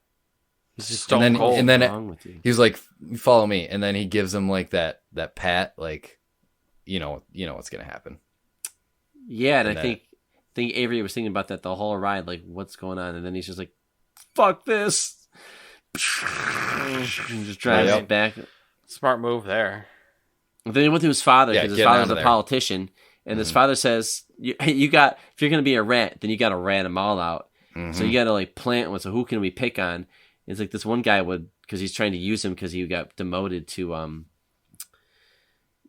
Speaker 3: He's just stone cold.
Speaker 1: And then he was like, "Follow me," and then he gives him like that pat, like, you know what's gonna happen.
Speaker 2: Yeah, and I think Avery was thinking about that the whole ride, like what's going on, and then he's just like, "Fuck this." Just drives back.
Speaker 3: Smart move there.
Speaker 2: And then he went to his father because his father's a politician, and his father says, "You got if you're gonna be a rat, then you got to rat them all out. So you got to like plant one. So who can we pick on?" And it's like this one guy would because he's trying to use him because he got demoted to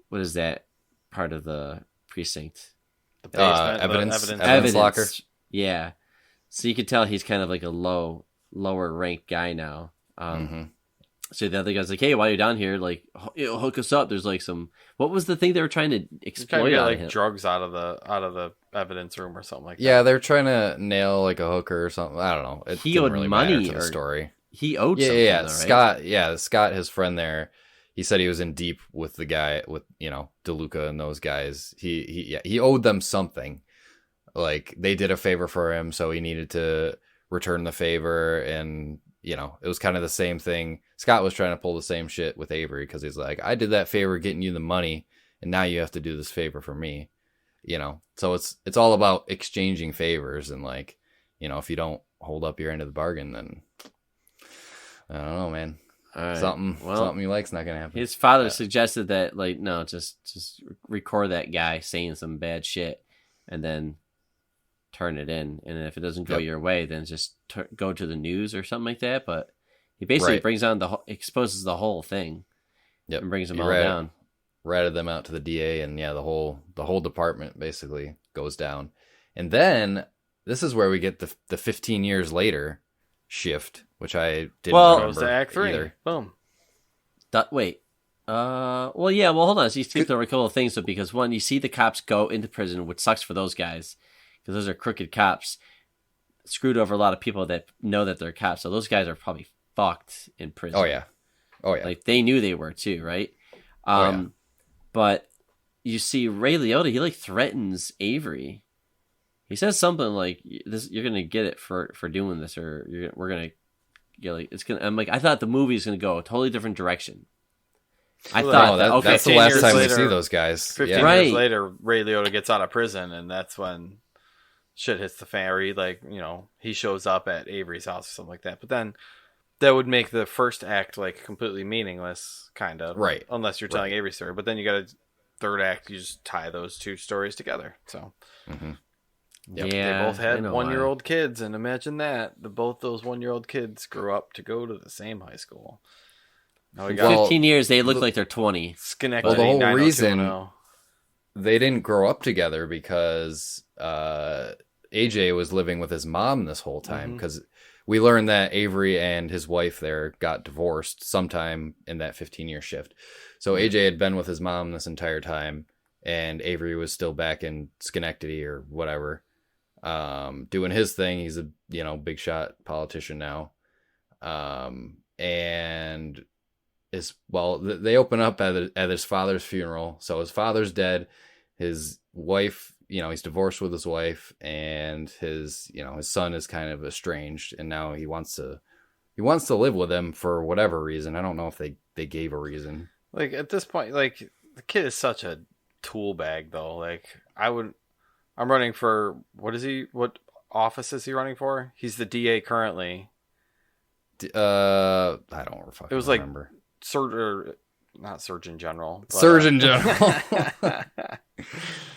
Speaker 2: what is that part of the precinct?
Speaker 3: The basement,
Speaker 1: evidence locker.
Speaker 2: Yeah, so you could tell he's kind of like a lower ranked guy now. So the other guy's like, "Hey, while you're down here, like, hook us up." There's like some. What was the thing they were trying to exploit?
Speaker 3: Get, like drugs out of the evidence room or something like that.
Speaker 1: Yeah, they're trying to nail like a hooker or something. I don't know.
Speaker 2: He owed
Speaker 1: really
Speaker 2: money
Speaker 1: to the story.
Speaker 2: He owed something.
Speaker 1: Yeah.
Speaker 2: Though, right?
Speaker 1: Scott. Yeah, Scott, his friend there. He said he was in deep with the guy with Deluca and those guys. He owed them something. Like they did a favor for him, so he needed to return the favor, and it was kind of the same thing. Scott was trying to pull the same shit with Avery because he's like, I did that favor getting you the money, and now you have to do this favor for me. So it's all about exchanging favors, and like, if you don't hold up your end of the bargain, then I don't know, man.
Speaker 2: Right.
Speaker 1: Something you like's not gonna happen.
Speaker 2: His father suggested that, like, no, just record that guy saying some bad shit, and then turn it in, and if it doesn't go your way, then just go to the news or something like that. But he basically brings on exposes the whole thing, and brings them all down.
Speaker 1: Ratted them out to the DA, and the whole department basically goes down. And then this is where we get the 15 years later shift, which I didn't remember.
Speaker 3: Goes to Act 3.
Speaker 1: Either.
Speaker 3: Boom.
Speaker 2: Wait. Hold on. So you skipped over a couple of things, though, because one, you see the cops go into prison, which sucks for those guys. Because those are crooked cops, screwed over a lot of people that know that they're cops. So those guys are probably fucked in prison.
Speaker 1: Oh yeah.
Speaker 2: Like they knew they were too, right? But you see Ray Liotta, he like threatens Avery. He says something like, "This, you're gonna get it for doing this, or we're gonna get like it's gonna." I'm like, I thought the movie was gonna go a totally different direction.
Speaker 1: That's the last time we see those guys.
Speaker 3: 15 years later, Ray Liotta gets out of prison, and that's when shit hits the fan. Or he shows up at Avery's house or something like that. But then that would make the first act like completely meaningless, kind of.
Speaker 1: Right.
Speaker 3: Unless you're telling Avery's story. But then you got a third act, you just tie those two stories together. So
Speaker 1: Yep.
Speaker 3: They both had 1-year-old kids, and imagine that. Both those 1-year-old kids grew up to go to the same high school. Now we got
Speaker 2: 15 years, they look like they're 20.
Speaker 3: Schenectady.
Speaker 1: Well, the whole
Speaker 3: 90210.
Speaker 1: they didn't grow up together because AJ was living with his mom this whole time, because we learned that Avery and his wife there got divorced sometime in that 15-year shift. So AJ had been with his mom this entire time, and Avery was still back in Schenectady or whatever, doing his thing. He's a big shot politician now, and they open up at his father's funeral. So his father's dead, his wife, he's divorced with his wife, and his son is kind of estranged, and now he wants to live with him for whatever reason. I don't know if they gave a reason.
Speaker 3: Like, at this point, like, the kid is such a tool bag, though. Like, I'm running for, what office is he running for? He's the DA currently.
Speaker 1: I don't fucking remember.
Speaker 3: Not Surgeon General. But,
Speaker 1: Surgeon General.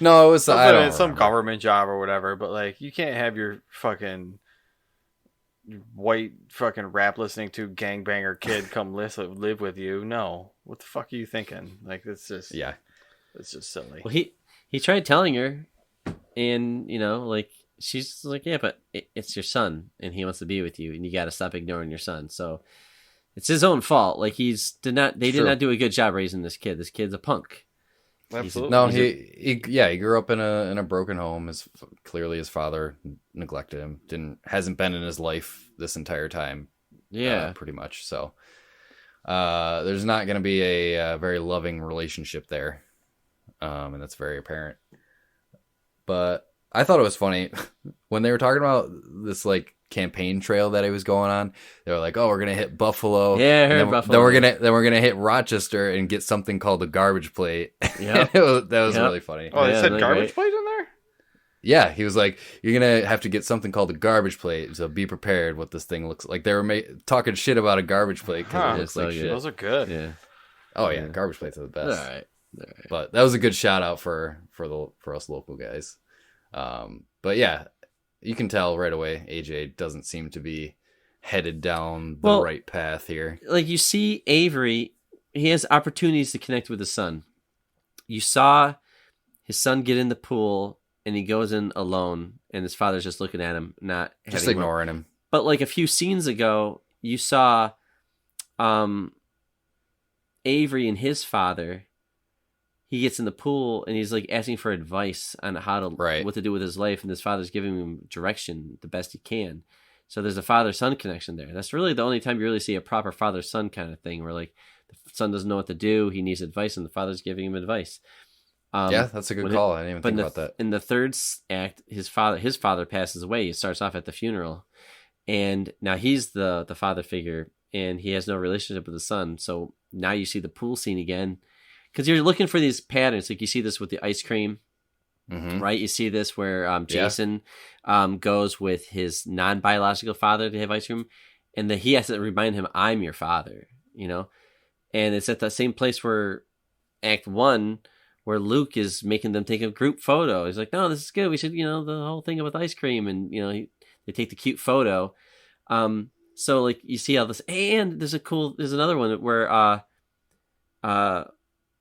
Speaker 1: No, it was
Speaker 3: some government job or whatever. But, like, you can't have your fucking white fucking rap listening to gangbanger kid come live with you. No, what the fuck are you thinking? Like, it's just it's just silly.
Speaker 2: Well, he tried telling her, and like, she's like, yeah, but it's your son, and he wants to be with you, and you got to stop ignoring your son. So it's his own fault. Like, they did not do a good job raising this kid. This kid's a punk.
Speaker 3: Absolutely.
Speaker 1: He grew up in a broken home. Clearly his father neglected him. Hasn't been in his life this entire time.
Speaker 2: Yeah,
Speaker 1: pretty much. So there's not going to be a very loving relationship there, and that's very apparent. But I thought it was funny when they were talking about this, like, campaign trail that he was going on. They were like, "Oh, we're gonna hit Buffalo.
Speaker 2: Yeah, I heard Buffalo.
Speaker 1: Then we're gonna hit Rochester and get something called the garbage plate." Yeah, that was really funny.
Speaker 3: Oh, they said garbage plate in there.
Speaker 1: Yeah, he was like, "You're gonna have to get something called a garbage plate, so be prepared what this thing looks like." They were talking shit about a garbage plate because it looks like shit.
Speaker 3: Those are good.
Speaker 2: Yeah.
Speaker 1: Oh yeah, garbage plates are the best.
Speaker 2: All right.
Speaker 1: But that was a good shout out for us local guys. But yeah, you can tell right away AJ doesn't seem to be headed down the right path here.
Speaker 2: Like, you see Avery, he has opportunities to connect with his son. You saw his son get in the pool, and he goes in alone, and his father's just looking at him,
Speaker 1: just ignoring him.
Speaker 2: But, like, a few scenes ago, you saw Avery and his father. He gets in the pool and he's like asking for advice on what to do with his life, and his father's giving him direction the best he can. So there's a father-son connection there. That's really the only time you really see a proper father-son kind of thing, where, like, the son doesn't know what to do, he needs advice, and the father's giving him advice.
Speaker 1: Yeah, that's a good call. I didn't even think about that.
Speaker 2: In the third act, his father passes away. He starts off at the funeral, and now he's the father figure, and he has no relationship with the son. So now you see the pool scene again. Because you're looking for these patterns. Like, you see this with the ice cream, right? You see this where Jason goes with his non-biological father to have ice cream, and he has to remind him, "I'm your father," And it's at the same place where Act 1, where Luke is making them take a group photo. He's like, "No, this is good. We should, the whole thing with ice cream," and they take the cute photo. So, like, you see all this, and there's another one where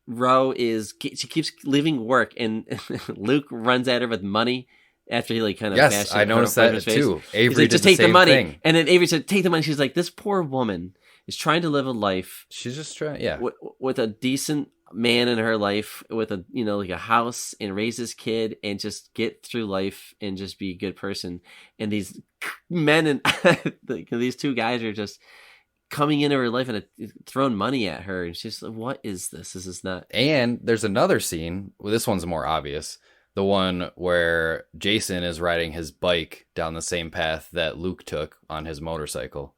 Speaker 2: Ro she keeps leaving work, and Luke runs at her with money after he, like, kind of
Speaker 1: yes, I noticed that too. Avery
Speaker 2: like, just take the money thing. And then Avery said, "Take the money." She's like, this poor woman is trying to live a life.
Speaker 1: She's just trying,
Speaker 2: with a decent man in her life, with a like a house, and raise this kid and just get through life and just be a good person. And these men and these two guys are just coming into her life and throwing money at her, and she's like, "What is this? This is not."
Speaker 1: And there's another scene. Well, this one's more obvious. The one where Jason is riding his bike down the same path that Luke took on his motorcycle.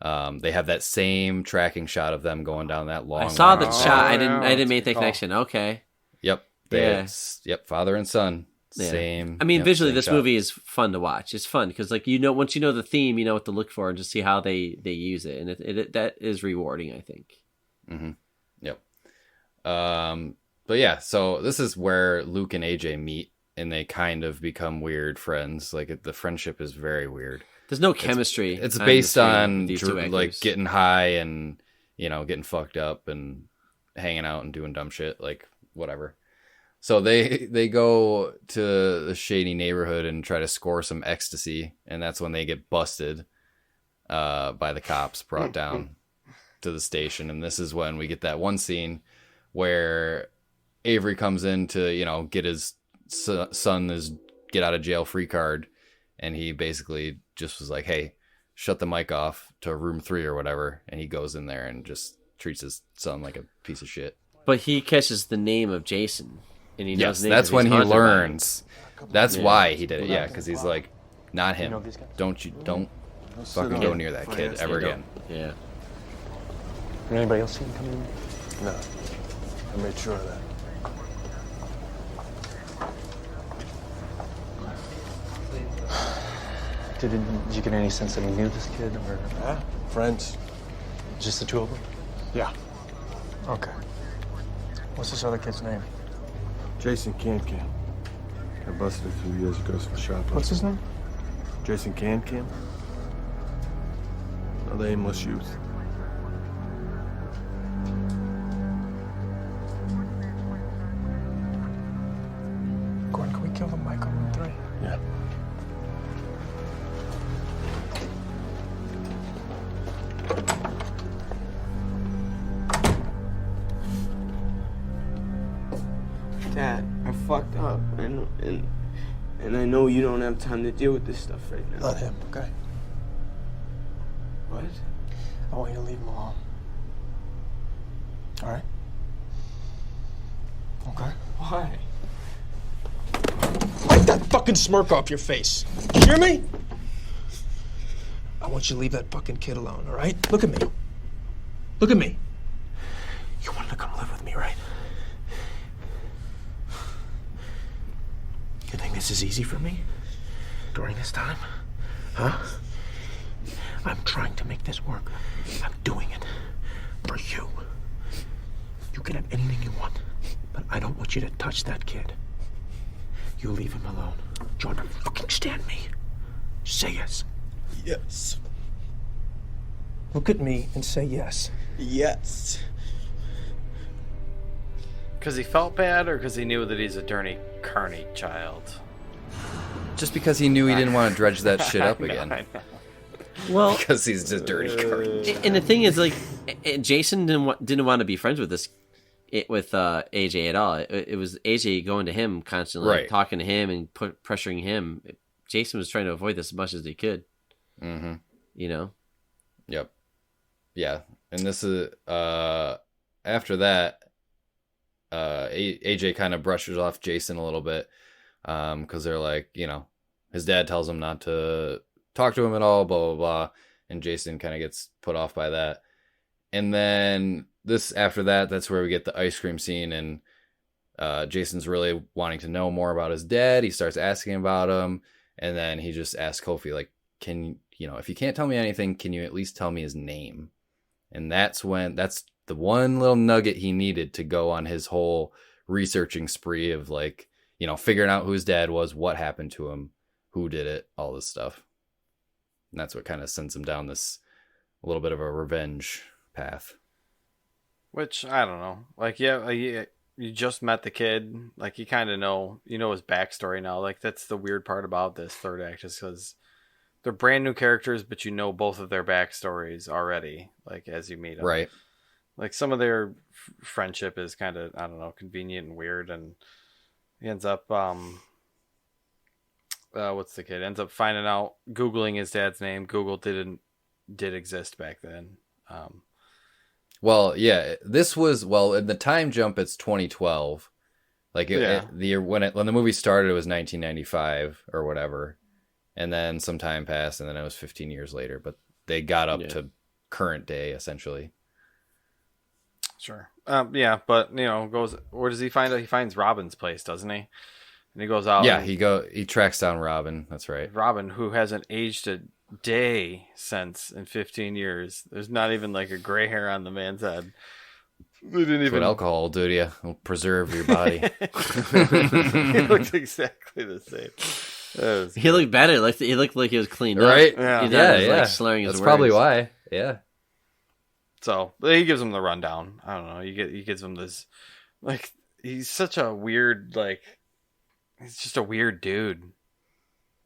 Speaker 1: They have that same tracking shot of them going down that long.
Speaker 2: I saw the shot. I didn't make the connection. Okay.
Speaker 1: Yep. Yep. Father and son.
Speaker 2: Yeah.
Speaker 1: Same.
Speaker 2: I mean, visually, this movie is fun to watch. It's fun because, like, once you know the theme, you know what to look for, and just see how they use it, and it that is rewarding, I think.
Speaker 1: Mm-hmm. Yep. But yeah, so this is where Luke and AJ meet, and they kind of become weird friends. Like, the friendship is very weird.
Speaker 2: There's no chemistry.
Speaker 1: It's based on like getting high and getting fucked up and hanging out and doing dumb shit, like whatever. So they go to the shady neighborhood and try to score some ecstasy, and that's when they get busted by the cops, brought down to the station. And this is when we get that one scene where Avery comes in to, you know, get his son his get out of jail free card, and he basically just was like, hey, shut the mic off to room 3 or whatever, and he goes in there and just treats his son like a piece of shit.
Speaker 2: But he catches the name of Jason, and he knows the name
Speaker 1: that's
Speaker 2: 'cause
Speaker 1: when
Speaker 2: he's
Speaker 1: he
Speaker 2: haunted by him.
Speaker 1: learns. That's why he did it. Yeah, because he's like, not him. Don't fucking go near that kid ever again.
Speaker 2: Yeah.
Speaker 6: Anybody else see him coming in?
Speaker 7: No. I made sure of that.
Speaker 6: Did you get any sense that he knew this kid, or
Speaker 7: Yeah? Friends?
Speaker 6: just the two of them?
Speaker 7: Yeah.
Speaker 6: Okay. What's this other kid's name?
Speaker 7: Jason Cancan. Got busted a few years ago for shoplifting.
Speaker 6: What's his name?
Speaker 7: Jason Cancan? Another aimless youth.
Speaker 6: Gordon, can we kill the mic on room 3?
Speaker 7: Yeah.
Speaker 8: Dad, I fucked up, and I know you don't have time to deal with this stuff right now.
Speaker 6: Not him, okay?
Speaker 8: What?
Speaker 6: I want you to leave him alone. All right? Okay.
Speaker 8: Why?
Speaker 6: Wipe that fucking smirk off your face. You hear me? I want you to leave that fucking kid alone, all right? Look at me. Look at me. You wanted to come live with me, right? You think this is easy for me? During this time? Huh? I'm trying to make this work. I'm doing it. For you. You can have anything you want, but I don't want you to touch that kid. You leave him alone. Do you understand me? Say yes.
Speaker 8: Yes.
Speaker 6: Look at me and say yes.
Speaker 8: Yes.
Speaker 3: Because he felt bad, or because he knew that he's a dirty, carny child?
Speaker 1: Just because he knew he didn't want to dredge that shit up again.
Speaker 3: I know.
Speaker 2: Well,
Speaker 1: Because he's just dirty carny.
Speaker 2: and the thing is, like, Jason didn't want to be friends with with AJ at all. It was AJ going to him constantly, like,
Speaker 1: Right.
Speaker 2: talking to him and pressuring him. Jason was trying to avoid this as much as he could.
Speaker 1: Mm-hmm.
Speaker 2: You know.
Speaker 1: Yep. Yeah. And this is after that, AJ kind of brushes off Jason a little bit, because they're like, you know, his dad tells him not to talk to him at all, blah blah blah, and Jason kind of gets put off by that. And then after that, that's where we get the ice cream scene, and Jason's really wanting to know more about his dad. He starts asking about him, and then he just asks Kofi, like, if you can't tell me anything, can you at least tell me his name? And that's the one little nugget he needed to go on his whole researching spree of, like, you know, figuring out who his dad was, what happened to him, who did it, all this stuff. And that's what kind of sends him down this a little bit of a revenge path.
Speaker 3: Which, I don't know. Like, yeah, you just met the kid. Like, you kind of know his backstory now. Like, that's the weird part about this third act, is because they're brand new characters, but you know both of their backstories already, like, as you meet them.
Speaker 1: Right.
Speaker 3: Like, some of their friendship is kind of, I don't know, convenient and weird, and he ends up, what's the kid? Ends up finding out, Googling his dad's name. Google did exist back then.
Speaker 1: Well, yeah, this was, in the time jump, it's 2012. Like, the year when the movie started, it was 1995 or whatever. And then some time passed, and then it was 15 years later. But they got up to current day, essentially.
Speaker 3: Sure. Yeah, but, goes, where does he find out? He finds Robin's place, doesn't he? And he goes out.
Speaker 1: Yeah, he tracks down Robin. That's right.
Speaker 3: Robin, who hasn't aged a day in 15 years. There's not even, like, a gray hair on the man's head. They didn't
Speaker 1: That's what alcohol will do to you. It'll preserve your body.
Speaker 3: He looked exactly the same.
Speaker 2: He looked better. He looked like he was cleaned up.
Speaker 1: Right?
Speaker 3: Yeah.
Speaker 2: He was, like, slurring his
Speaker 1: That's
Speaker 2: words.
Speaker 1: probably why. Yeah.
Speaker 3: So he gives him the rundown. I don't know. He gives him this, like, he's such a weird, like, he's just a weird dude.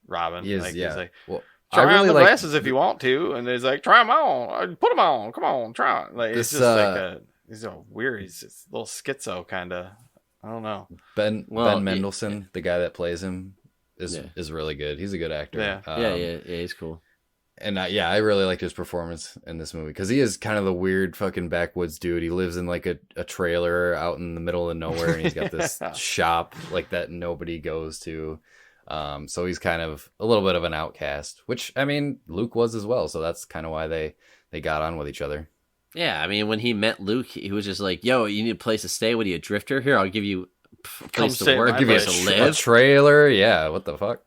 Speaker 3: Robin.
Speaker 1: He is,
Speaker 3: like,
Speaker 1: yeah.
Speaker 3: He's like,
Speaker 1: Well,
Speaker 3: try
Speaker 1: I really
Speaker 3: on the
Speaker 1: like
Speaker 3: glasses if you want to, and he's like, try them on, put them on, come on, try. Like, it's
Speaker 1: This,
Speaker 3: just like he's a weird, he's just a little schizo kind of. I don't know.
Speaker 1: Ben Mendelsohn, the guy that plays him, is really good. He's a good actor.
Speaker 2: Yeah, he's cool.
Speaker 1: And I really liked his performance in this movie because he is kind of the weird fucking backwoods dude. He lives in like a trailer out in the middle of nowhere, and he's got this shop like that nobody goes to. So he's kind of a little bit of an outcast, which I mean Luke was as well. So that's kind of why they got on with each other.
Speaker 2: Yeah, I mean, when he met Luke, he was just like, "Yo, you need a place to stay. What are you, a drifter? Here, I'll give you a place to work,
Speaker 1: give you
Speaker 2: to live,
Speaker 1: a trailer." Yeah, what the fuck?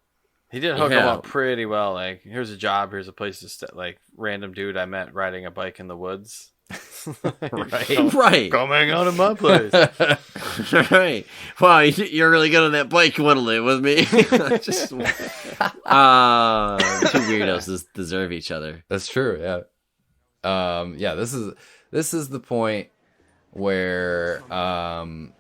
Speaker 3: He did hook him up pretty well. Like, here's a job, here's a place to stay. Like, random dude I met riding a bike in the woods.
Speaker 2: Right.
Speaker 3: Come hang out in my place.
Speaker 2: Right. Wow, you're really good on that bike. You want to live with me? Just, two weirdos deserve each other.
Speaker 1: That's true. Yeah. Yeah. This is the point where I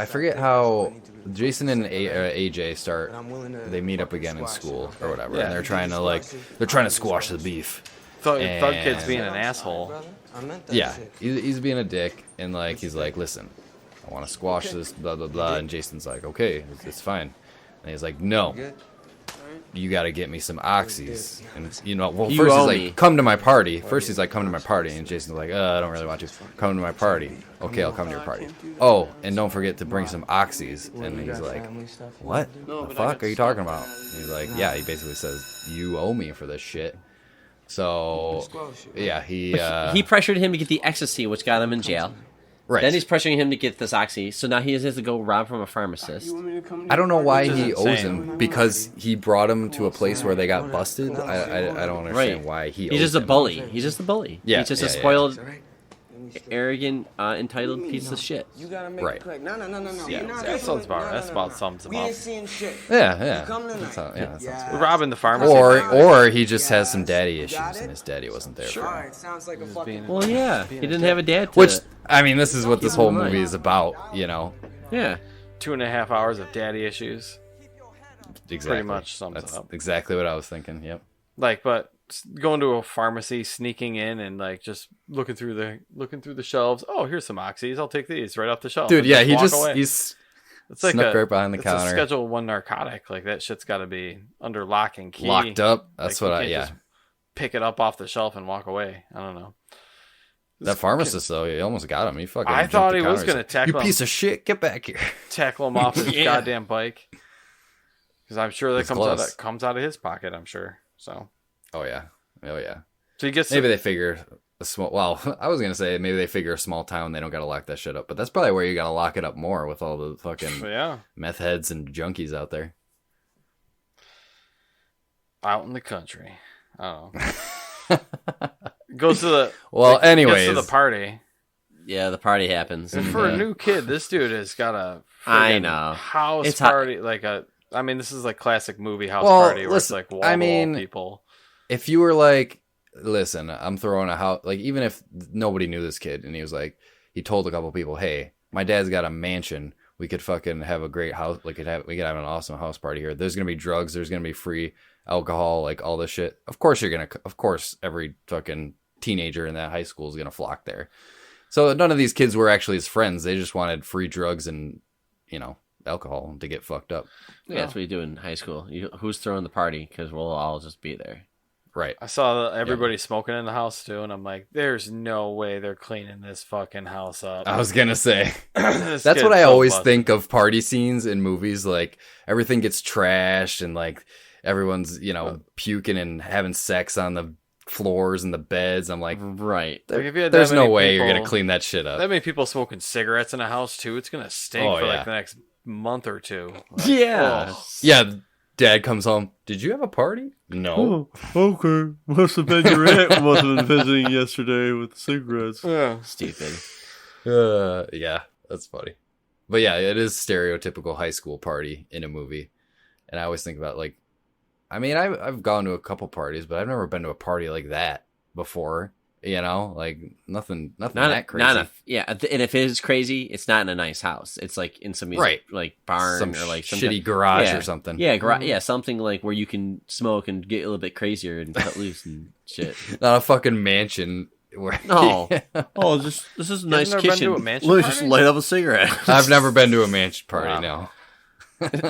Speaker 1: forget how Jason and AJ they meet up again in school or whatever, and they're trying to squash the beef.
Speaker 3: Thug Kid's being an asshole.
Speaker 1: Yeah, he's being a dick, and like he's like, listen, I want to squash this, blah blah blah, and Jason's like, okay, it's fine, and he's like, no, you got to get me some oxys, and first he's like, come to my party. First he's like, come to my party, and Jason's like, I don't really want to. Come to my party. Okay, I'll come to your party. Oh, and don't forget to bring some oxys. And he's like, what the fuck are you talking about? And he's like, yeah, he basically says, you owe me for this shit. So, yeah, he
Speaker 2: pressured him to get the ecstasy, which got him in jail.
Speaker 1: Right.
Speaker 2: Then he's pressuring him to get this oxy, so now he has to go rob from a pharmacist.
Speaker 1: I don't know why he owes him, because he brought him to a place where they got busted. I don't understand why he owes him.
Speaker 2: He's just a bully. He's just a bully.
Speaker 1: Yeah,
Speaker 2: he's just a spoiled, arrogant, entitled piece of shit.
Speaker 8: You gotta make
Speaker 1: right.
Speaker 8: it click. No.
Speaker 3: Yeah, that sounds about. That's about sums him
Speaker 8: We
Speaker 3: up.
Speaker 8: ain't seeing shit.
Speaker 1: Yeah.
Speaker 8: That sounds
Speaker 1: Good.
Speaker 3: Robbing the pharmacy.
Speaker 1: Or he just has some daddy issues, and his daddy wasn't there for him.
Speaker 8: Alright, sounds like a fucking.
Speaker 2: Well, yeah, he didn't have a dad to...
Speaker 1: Which, I mean, this is what this whole movie is about,
Speaker 2: Yeah.
Speaker 3: 2.5 hours of daddy issues.
Speaker 1: Exactly.
Speaker 3: Pretty much sums
Speaker 1: That's
Speaker 3: it up.
Speaker 1: exactly what I was thinking. Yep.
Speaker 3: Like, but going to a pharmacy, sneaking in, and like just looking through the shelves. Oh, here's some oxys. I'll take these right off the shelf.
Speaker 1: Dude, yeah,
Speaker 3: he's
Speaker 1: like snuck right behind the counter.
Speaker 3: It's a Schedule 1 narcotic. Like, that shit's got to be under lock and key,
Speaker 1: locked up. That's
Speaker 3: like,
Speaker 1: what
Speaker 3: just pick it up off the shelf and walk away. I don't know.
Speaker 1: That pharmacist though, he almost got him. He fucking.
Speaker 3: I thought he was gonna tackle him.
Speaker 1: You piece of shit! Get back here!
Speaker 3: Tackle him off his goddamn bike. Because I'm sure that comes out of his pocket. I'm sure. So.
Speaker 1: Oh yeah.
Speaker 3: So he gets
Speaker 1: maybe they figure a small. Well, I was gonna say maybe they figure a small town they don't gotta lock that shit up, but that's probably where you gotta lock it up more with all the fucking meth heads and junkies out there.
Speaker 3: Out in the country. Oh. Goes to the
Speaker 1: anyways,
Speaker 3: goes to the party.
Speaker 2: Yeah, the party happens.
Speaker 3: And for a new kid, this dude has got a house party. I mean, this is like classic movie house party where it's like wall people.
Speaker 1: If you were like, listen, I'm throwing a house, like even if nobody knew this kid and he was like, he told a couple people, hey, my dad's got a mansion. We could fucking have a great house. We could have an awesome house party here. There's gonna be drugs. There's gonna be free alcohol, like all this shit. Of course every fucking teenager in that high school is gonna flock there. So none of these kids were actually his friends. They just wanted free drugs and alcohol to get fucked up.
Speaker 2: Yeah, that's what you do in high school. Who's throwing the party? Because we'll all just be there.
Speaker 1: Right.
Speaker 3: I saw everybody smoking in the house too, and I'm like, there's no way they're cleaning this fucking house up.
Speaker 1: I was gonna say that's what I always think of party scenes in movies. Like everything gets trashed and like everyone's puking and having sex on the floors and the beds. I'm like,
Speaker 2: right.
Speaker 1: There's no way you're gonna clean that shit up.
Speaker 3: That many people smoking cigarettes in a house too. It's gonna stink for like the next month or two. Like,
Speaker 2: yeah.
Speaker 1: Yeah. Dad comes home. Did you have a party? No.
Speaker 7: Oh, okay. Must have been your aunt must have been visiting yesterday with the cigarettes.
Speaker 3: Yeah.
Speaker 2: Stupid.
Speaker 1: Yeah, that's funny. But yeah, it is stereotypical high school party in a movie. And I always think about I've gone to a couple parties, but I've never been to a party like that before. You know, like nothing
Speaker 2: Not
Speaker 1: that crazy.
Speaker 2: and if it is crazy, it's not in a nice house. It's like in some like barn
Speaker 1: some
Speaker 2: or like some
Speaker 1: shitty garage or something.
Speaker 2: Yeah, something like where you can smoke and get a little bit crazier and cut loose and shit.
Speaker 1: Not a fucking mansion. Where
Speaker 2: No. Oh, this is a nice kitchen. Let me just light up a cigarette.
Speaker 1: I've never been to a mansion party. No.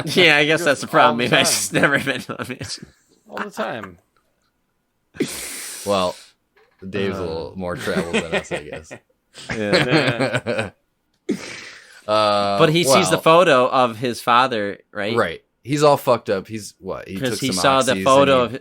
Speaker 2: Yeah, I guess that's the problem. Maybe I've just never been to a mansion
Speaker 3: all the time.
Speaker 1: Well, Dave's a little more traveled than us, I guess.
Speaker 2: Yeah. But he sees the photo of his father, right?
Speaker 1: Right. He's all fucked up. He's what?
Speaker 2: Because he saw the photo of.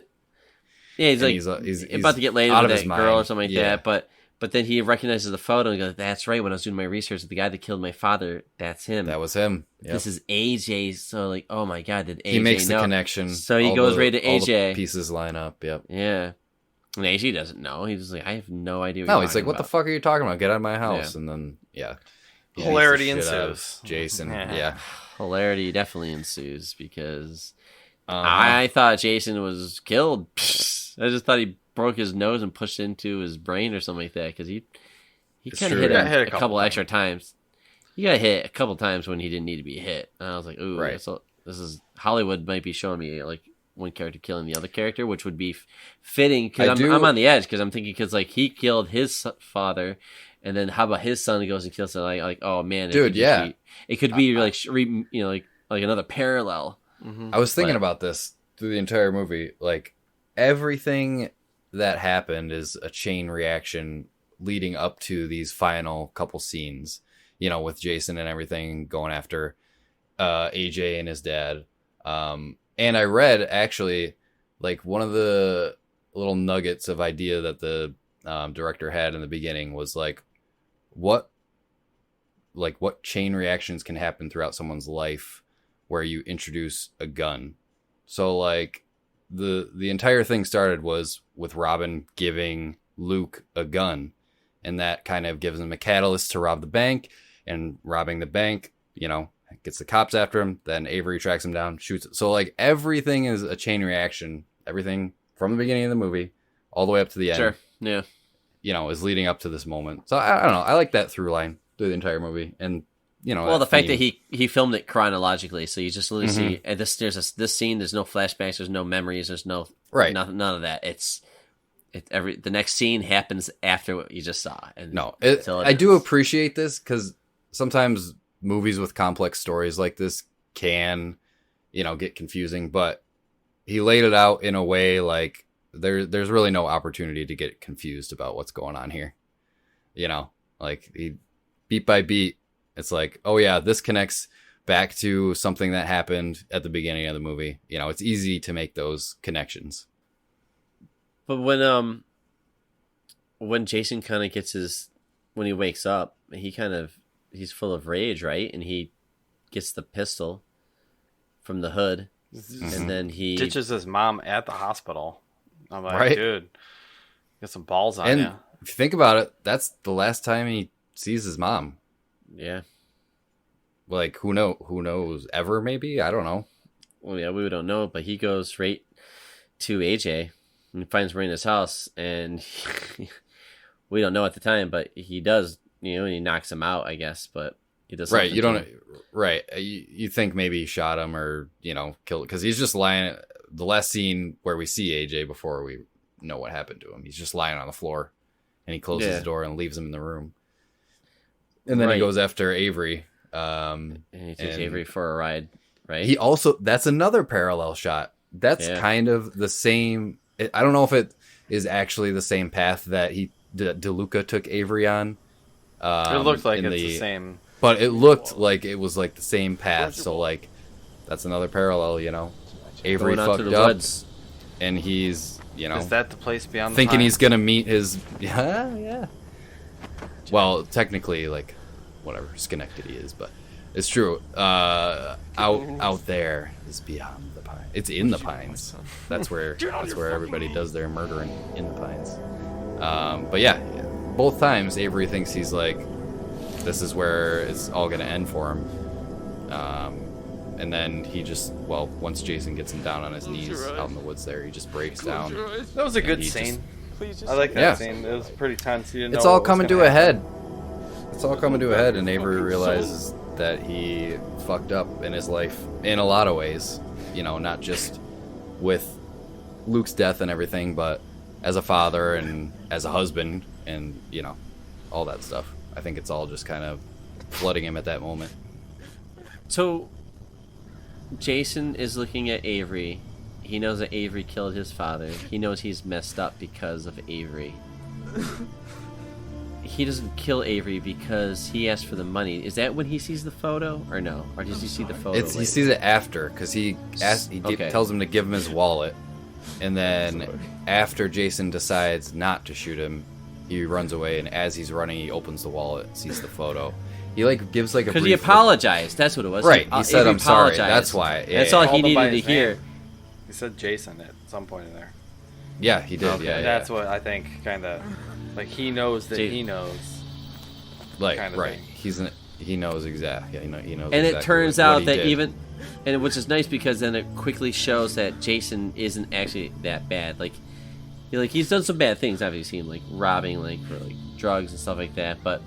Speaker 2: Yeah, he's like
Speaker 1: he's
Speaker 2: about to get laid
Speaker 1: out
Speaker 2: with
Speaker 1: of
Speaker 2: that
Speaker 1: his
Speaker 2: girl
Speaker 1: mind.
Speaker 2: or something like
Speaker 1: Yeah.
Speaker 2: that. But then he recognizes the photo and goes, "That's right. When I was doing my research, the guy that killed my father, that's him.
Speaker 1: That was him. Yep.
Speaker 2: This is AJ." So like, oh my god, did AJ
Speaker 1: He makes
Speaker 2: know?
Speaker 1: the connection.
Speaker 2: So he
Speaker 1: All
Speaker 2: goes
Speaker 1: the-
Speaker 2: right to
Speaker 1: all the
Speaker 2: AJ.
Speaker 1: pieces line up. Yep.
Speaker 2: Yeah. And AJ doesn't know. He's just like, I have no idea. What
Speaker 1: No,
Speaker 2: you're
Speaker 1: he's like,
Speaker 2: talking
Speaker 1: "What the
Speaker 2: about."
Speaker 1: fuck are you talking about? Get out of my house!"
Speaker 2: Yeah.
Speaker 1: And then he beats the
Speaker 3: Hilarity
Speaker 1: shit out of
Speaker 3: ensues.
Speaker 1: Jason.
Speaker 3: Yeah.
Speaker 1: Yeah.
Speaker 2: Hilarity definitely ensues because
Speaker 1: Uh-huh.
Speaker 2: I thought Jason was killed. I just thought he broke his nose and pushed into his brain or something like that because he kind of
Speaker 1: true.
Speaker 2: hit
Speaker 3: He
Speaker 2: him
Speaker 3: got hit
Speaker 2: a couple extra times. He got hit a couple times when he didn't need to be hit. And I was like, ooh,
Speaker 1: Right.
Speaker 2: so this is Hollywood might be showing me like one character killing the other character, which would be fitting because I'm on the edge because I'm thinking because like he killed his father. And then how about his son goes and kills him? Like oh man,
Speaker 1: Dude,
Speaker 2: it could be like like another parallel.
Speaker 1: I was thinking
Speaker 2: But-
Speaker 1: about this through the entire movie. Like everything that happened is a chain reaction leading up to these final couple scenes, you know, with Jason and everything going after AJ and his dad. And I read actually like one of the little nuggets of idea that the director had in the beginning was like what chain reactions can happen throughout someone's life where you introduce a gun. So like the entire thing started was with Robin giving Luke a gun, and that kind of gives him a catalyst to rob the bank, and robbing the bank, you know, gets the cops after him. Then Avery tracks him down, shoots. So like everything is a chain reaction. Everything from the beginning of the movie all the way up to the end.
Speaker 2: Sure. Yeah.
Speaker 1: You know, is leading up to this moment. So I don't know. I like that through line through the entire movie, and you know,
Speaker 2: Well, the fact that
Speaker 1: theme.
Speaker 2: he filmed it chronologically, so you just literally see at this this scene. There's no flashbacks. There's no memories. There's no none of that. The next scene happens after what you just saw. And
Speaker 1: No,
Speaker 2: until it
Speaker 1: I do
Speaker 2: ends.
Speaker 1: appreciate this because sometimes movies with complex stories like this can, you know, get confusing. But he laid it out in a way like there's really no opportunity to get confused about what's going on here. You know, like he beat by beat, it's like, oh yeah, this connects back to something that happened at the beginning of the movie. You know, it's easy to make those connections.
Speaker 2: But when Jason kind of gets when he wakes up, he's full of rage, right? And he gets the pistol from the hood, and then he
Speaker 3: Ditches his mom at the hospital. I'm like,
Speaker 1: Right.
Speaker 3: dude, get some balls on
Speaker 1: And
Speaker 3: you.
Speaker 1: if you think about it, that's the last time he sees his mom.
Speaker 2: yeah.
Speaker 1: Like who knows ever, maybe, I don't know.
Speaker 2: Well, yeah, we don't know, but he goes right to AJ and finds her in his house, and we don't know at the time, but he does, you know, and he knocks him out, I guess, but he does.
Speaker 1: Right, you
Speaker 2: something
Speaker 1: don't
Speaker 2: to him.
Speaker 1: right, you think maybe he shot him or, you know, killed, because he's just lying. The last scene where we see AJ before we know what happened to him, he's just lying on the floor, and he closes
Speaker 2: Yeah.
Speaker 1: the door and leaves him in the room, and then he
Speaker 2: Right.
Speaker 1: goes after Avery.
Speaker 2: And he takes
Speaker 1: and
Speaker 2: Avery for a ride, right?
Speaker 1: He also, that's another parallel shot. That's
Speaker 2: Yeah.
Speaker 1: kind of the same. I don't know if it is actually the same path that Deluca took Avery on.
Speaker 3: It looked like
Speaker 1: in
Speaker 3: it's the same.
Speaker 1: But it looked like it was like the same path. So like, that's another parallel, you know. Avery
Speaker 2: Going out to
Speaker 1: fucked
Speaker 2: the
Speaker 1: up,
Speaker 2: woods.
Speaker 1: and he's, you know,
Speaker 3: Is that the place beyond the
Speaker 1: thinking
Speaker 3: pines?
Speaker 1: he's gonna meet his, yeah. Well, technically, like, whatever, Schenectady is, but it's true. Out there is beyond the pines. It's in the pines. That's where everybody does their murdering, in the pines. But yeah, both times Avery thinks he's like, this is where it's all gonna end for him. And then he just, well, once Jason gets him down on his knees out in the woods there, he just breaks down.
Speaker 3: That was a good
Speaker 1: he
Speaker 3: scene.
Speaker 8: Please just
Speaker 3: I like that
Speaker 1: Yeah.
Speaker 3: scene. It was pretty tense. You didn't
Speaker 1: It's
Speaker 3: know
Speaker 1: all
Speaker 3: what was
Speaker 1: coming
Speaker 3: gonna
Speaker 1: to a
Speaker 3: happen.
Speaker 1: head. It's all coming to a head, and Avery realizes that he fucked up in his life in a lot of ways. You know, not just with Luke's death and everything, but as a father and as a husband and, you know, all that stuff. I think it's all just kind of flooding him at that moment.
Speaker 2: So, Jason is looking at Avery. He knows that Avery killed his father. He knows he's messed up because of Avery. He doesn't kill Avery because he asked for the money. Is that when he sees the photo, or no? Or does he see the photo?
Speaker 1: He sees it after, because he tells him to give him his wallet, and then after Jason decides not to shoot him, he runs away, and as he's running, he opens the wallet, sees the photo. He gives a
Speaker 2: because
Speaker 1: brief
Speaker 2: he apologized. That's what it was.
Speaker 1: Right. He said,
Speaker 2: Avery
Speaker 1: "I'm sorry."
Speaker 2: apologized.
Speaker 1: That's why. Yeah,
Speaker 2: That's
Speaker 1: yeah.
Speaker 2: all he
Speaker 3: Called him by
Speaker 2: needed to
Speaker 3: his
Speaker 2: hear.
Speaker 3: name. He said Jason at some point in there.
Speaker 1: Yeah, he did.
Speaker 2: Okay.
Speaker 1: Yeah,
Speaker 3: And
Speaker 1: yeah.
Speaker 3: that's what I think kind of like he knows that he knows.
Speaker 1: Like,
Speaker 3: kind of
Speaker 1: right.
Speaker 3: thing.
Speaker 1: He knows exactly. Yeah, he knows.
Speaker 2: And
Speaker 1: exactly
Speaker 2: it turns
Speaker 1: what
Speaker 2: out
Speaker 1: he
Speaker 2: that
Speaker 1: did.
Speaker 2: even, and which is nice because then it quickly shows that Jason isn't actually that bad. Like he's done some bad things. Obviously, like robbing, for drugs and stuff like that. But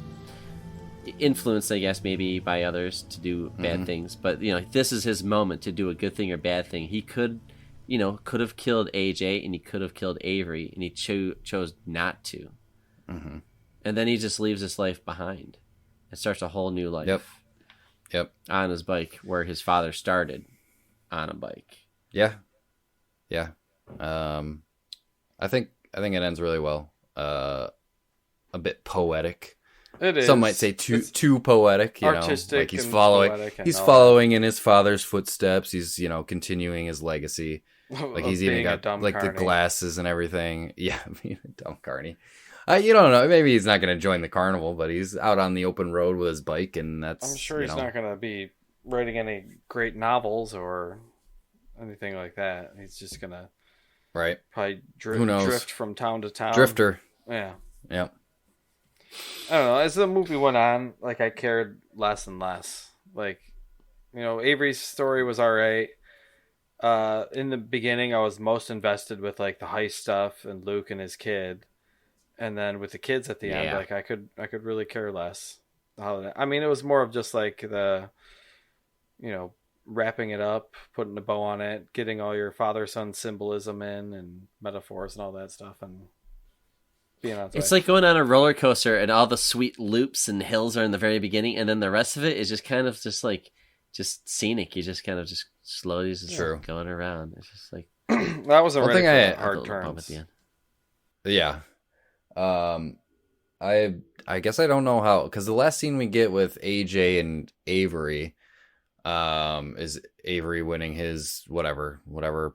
Speaker 2: influenced, I guess, maybe by others to do bad things. But this is his moment to do a good thing or bad thing. He could have killed AJ and he could have killed Avery, and he chose not to.
Speaker 1: Mm-hmm.
Speaker 2: And then he just leaves his life behind and starts a whole new life.
Speaker 1: Yep.
Speaker 2: On his bike, where his father started on a bike.
Speaker 1: Yeah. I think it ends really well. A bit poetic.
Speaker 3: It is.
Speaker 1: Some might say too poetic.
Speaker 3: Artistic.
Speaker 1: Like he's
Speaker 3: and
Speaker 1: following.
Speaker 3: poetic and
Speaker 1: He's
Speaker 3: all
Speaker 1: following in his father's footsteps. He's continuing his legacy.
Speaker 3: that.
Speaker 1: Like
Speaker 3: Of
Speaker 1: he's even
Speaker 3: being a
Speaker 1: got
Speaker 3: dumb
Speaker 1: the
Speaker 3: carny.
Speaker 1: glasses and everything. Yeah, being a dumb carny. You don't know. Maybe he's not going to join the carnival, but he's out on the open road with his bike, and that's.
Speaker 3: I'm sure he's not going to be writing any great novels or anything like that. He's just going to
Speaker 1: right.
Speaker 3: probably
Speaker 1: Who knows?
Speaker 3: drift from town to town.
Speaker 1: Drifter.
Speaker 3: Yeah.
Speaker 1: Yep.
Speaker 3: I don't know. As the movie went on, I cared less and less. Avery's story was all right. In the beginning, I was most invested with the heist stuff and Luke and his kid, and then with the kids at the end, I could really care less. I mean, it was more of just the, wrapping it up, putting a bow on it, getting all your father-son symbolism in and metaphors and all that stuff, and being on its
Speaker 2: It's
Speaker 3: way.
Speaker 2: like going on a roller coaster, and all the sweet loops and hills are in the very beginning, and then the rest of it is just kind of just scenic. You just kind of just slowly going around. It's just like
Speaker 3: that was a
Speaker 1: One thing
Speaker 3: really
Speaker 1: I-
Speaker 3: hard
Speaker 2: at
Speaker 3: turns.
Speaker 2: the end.
Speaker 1: Yeah. I guess I don't know how, because the last scene we get with AJ and Avery is Avery winning his whatever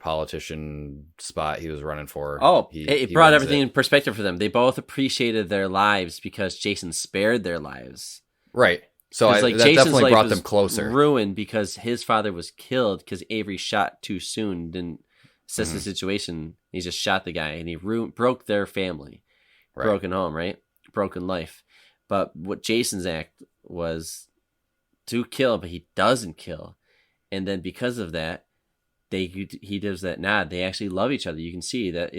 Speaker 1: politician spot he was running for.
Speaker 2: Oh,
Speaker 1: He
Speaker 2: it brought
Speaker 1: wins
Speaker 2: everything in perspective for them. They both appreciated their lives because Jason spared their lives.
Speaker 1: Right. So that
Speaker 2: Jason's
Speaker 1: definitely
Speaker 2: life
Speaker 1: brought
Speaker 2: was
Speaker 1: them closer.
Speaker 2: Ruined because his father was killed because Avery shot too soon, didn't assess the situation. He just shot the guy, and he broke their family.
Speaker 1: Right.
Speaker 2: Broken home, right? Broken life. But what Jason's act was to kill, but he doesn't kill. And then because of that, he does that nod. They actually love each other. You can see that,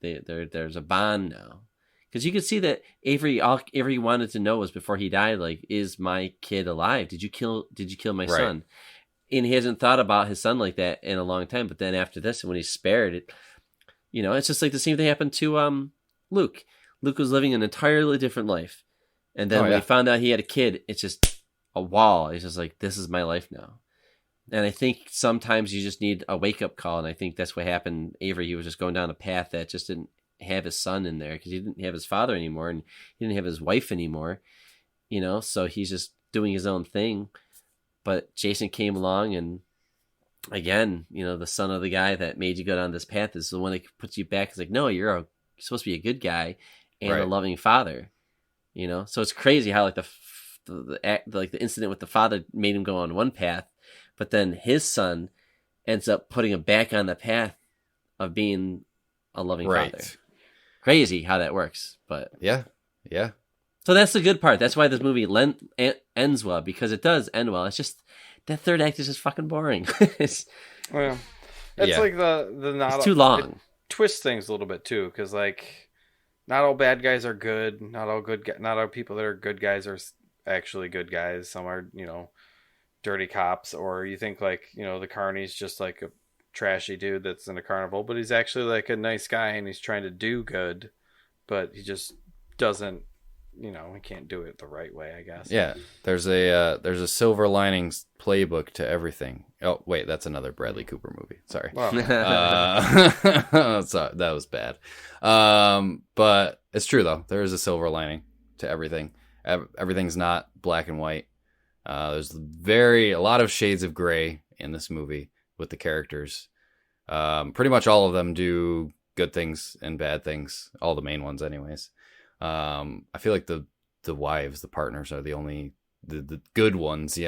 Speaker 2: there's a bond now. Because you could see that Avery, all Avery wanted to know was before he died, is my kid alive? Did you kill my son? And he hasn't thought about his son like that in a long time. But then after this, when he's spared it, it's just like the same thing happened to Luke. Luke was living an entirely different life. And then when he found out he had a kid, it's just a wall. He's just like, this is my life now. And I think sometimes you just need a wake-up call. And I think that's what happened. Avery, he was just going down a path that just didn't have his son in there because he didn't have his father anymore and he didn't have his wife anymore, so he's just doing his own thing. But Jason came along, and again, the son of the guy that made you go down this path is the one that puts you back. It's like, no, you're supposed to be a good guy and a loving father, so it's crazy how the incident with the father made him go on one path, but then his son ends up putting him back on the path of being a loving father. Crazy how that works, but
Speaker 1: Yeah.
Speaker 2: so that's the good part. That's why this movie ends well, because it does end well. It's just that third act is just fucking boring. It's
Speaker 3: Well, it's like the not
Speaker 2: too long.
Speaker 3: It twists things a little bit too, because not all bad guys are good. Not all people that are good guys are actually good guys. Some are, dirty cops, or you think like, the carny's just like a trashy dude that's in a carnival, but he's actually like a nice guy and he's trying to do good, but he just doesn't, he can't do it the right way, I guess.
Speaker 1: Yeah, there's a silver linings playbook to everything. Oh wait, that's another Bradley Cooper movie. Sorry, so that was bad. But it's true though. There is a silver lining to everything. Everything's not black and white. There's a lot of shades of gray in this movie with the characters. Pretty much all of them do good things and bad things. All the main ones, anyways. I feel like the wives, the partners, are the only the good ones,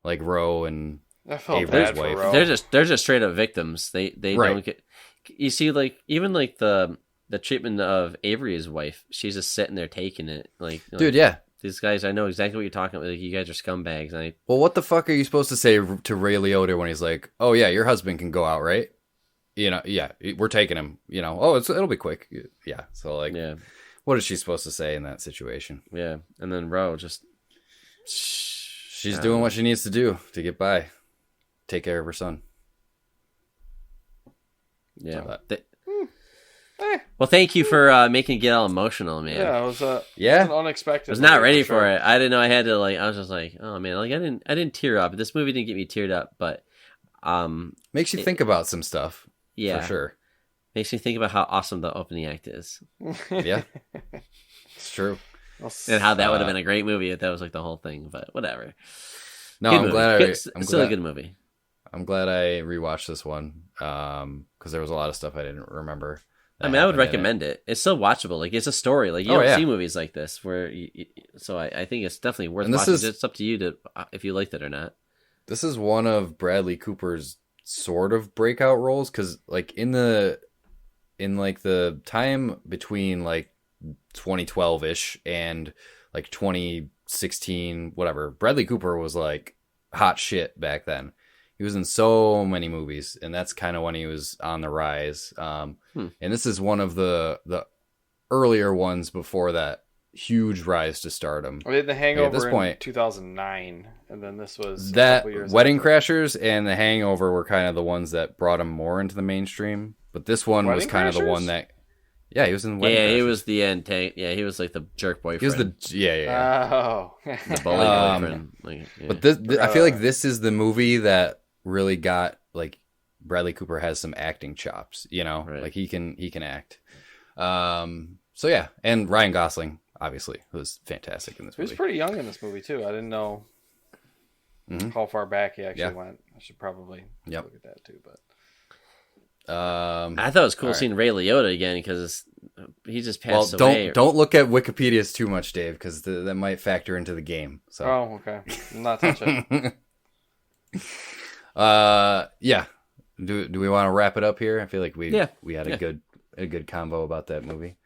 Speaker 1: like Ro and Avery's wife.
Speaker 3: Ro.
Speaker 2: They're just straight up victims. They
Speaker 1: Right.
Speaker 2: don't get. You see, like even like the treatment of Avery's wife, she's just sitting there taking it.
Speaker 1: Dude, yeah.
Speaker 2: These guys, I know exactly what you're talking about. Like, you guys are scumbags.
Speaker 1: Well, what the fuck are you supposed to say to Ray Liotta when he's like, "Oh yeah, your husband can go out, right? Yeah, we're taking him. Oh, it'll be quick. Yeah." So like,
Speaker 2: yeah.
Speaker 1: What is she supposed to say in that situation?
Speaker 2: Yeah, and then Ro just...
Speaker 1: She's doing what she needs to do to get by. Take care of her son.
Speaker 2: Yeah. Well, thank you for making it get all emotional, man.
Speaker 3: Yeah, it was an unexpected.
Speaker 2: I was not ready for it. I didn't know I had to, I was just like, oh man, I didn't tear up. This movie didn't get me teared up, but
Speaker 1: makes you think about some stuff.
Speaker 2: Yeah.
Speaker 1: For sure.
Speaker 2: Makes me think about how awesome the opening act is.
Speaker 1: Yeah. It's true.
Speaker 2: And how that would have been a great movie if that was like the whole thing, but whatever.
Speaker 1: No, I'm glad
Speaker 2: still a good movie.
Speaker 1: I'm glad I rewatched this one because there was a lot of stuff I didn't remember.
Speaker 2: I mean, I would recommend it. It's still watchable. Like, it's a story. Like, you don't see movies like this where so I think it's definitely worth watching. It's up to you to if you liked it or not.
Speaker 1: This is one of Bradley Cooper's sort of breakout roles because like in the time between like 2012-ish and like 2016, whatever, Bradley Cooper was like hot shit back then. He was in so many movies, and that's kind of when he was on the rise. And this is one of the earlier ones before that huge rise to stardom.
Speaker 3: We did The Hangover
Speaker 1: at this point,
Speaker 3: in 2009, and then this was
Speaker 1: that Wedding Crashers and The Hangover were kind of the ones that brought him more into the mainstream. But this one was kind of the one that, he was in Wedding Crashers.
Speaker 2: He was the end. He was like the jerk boyfriend.
Speaker 1: He was the
Speaker 3: Oh,
Speaker 2: the bully boyfriend.
Speaker 1: But I feel like this is the movie that really got like Bradley Cooper has some acting chops, right. Like he can act. So yeah, and Ryan Gosling obviously was fantastic in this movie.
Speaker 3: He was pretty young in this movie too. I didn't know how far back he actually went. I should probably look at that too. But
Speaker 2: I thought it was cool seeing Ray Liotta again because he just passed away.
Speaker 1: Don't look at Wikipedia's too much, Dave, because that might factor into the game. So.
Speaker 3: Oh, okay. I'm not touching.
Speaker 1: Yeah. Do we want to wrap it up here? I feel like we had a good convo about that movie.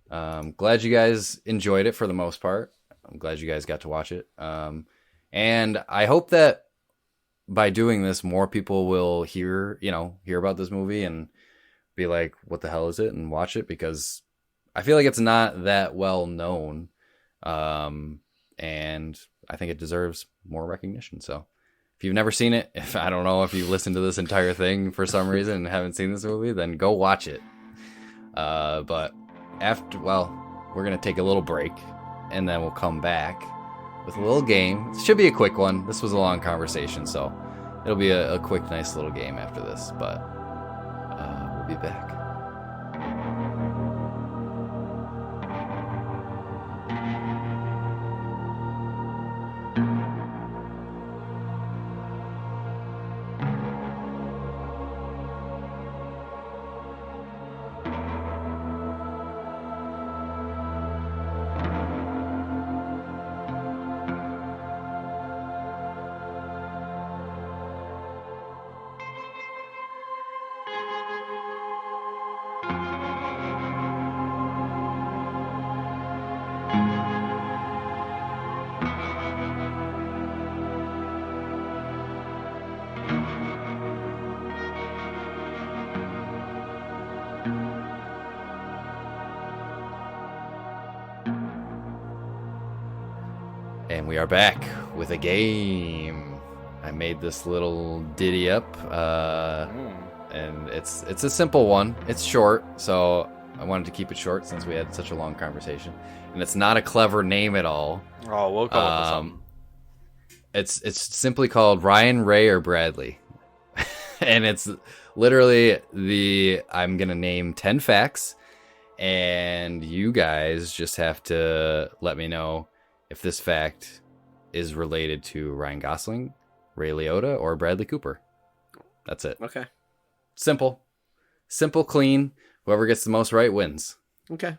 Speaker 1: Glad you guys enjoyed it for the most part. I'm glad you guys got to watch it. And I hope that by doing this, more people will hear about this movie and be like, what the hell is it? And watch it, because I feel like it's not that well known. And I think it deserves more recognition. So if you've never seen it, I don't know if you've listened to this entire thing for some reason and haven't seen this movie, then go watch it. But we're going to take a little break and then we'll come back with a little game. It should be a quick one. This was a long conversation, so it'll be a quick, nice little game after this, but we'll be back. And we are back with a game. I made this little ditty up, and it's a simple one. It's short, so I wanted to keep it short since we had such a long conversation. And it's not a clever name at all.
Speaker 3: Oh, we'll come up with something.
Speaker 1: It's simply called Ryan, Ray, or Bradley. And it's literally I'm going to name 10 facts, and you guys just have to let me know if this fact is related to Ryan Gosling, Ray Liotta, or Bradley Cooper. That's it.
Speaker 2: Okay.
Speaker 1: Simple, clean. Whoever gets the most right wins.
Speaker 2: Okay.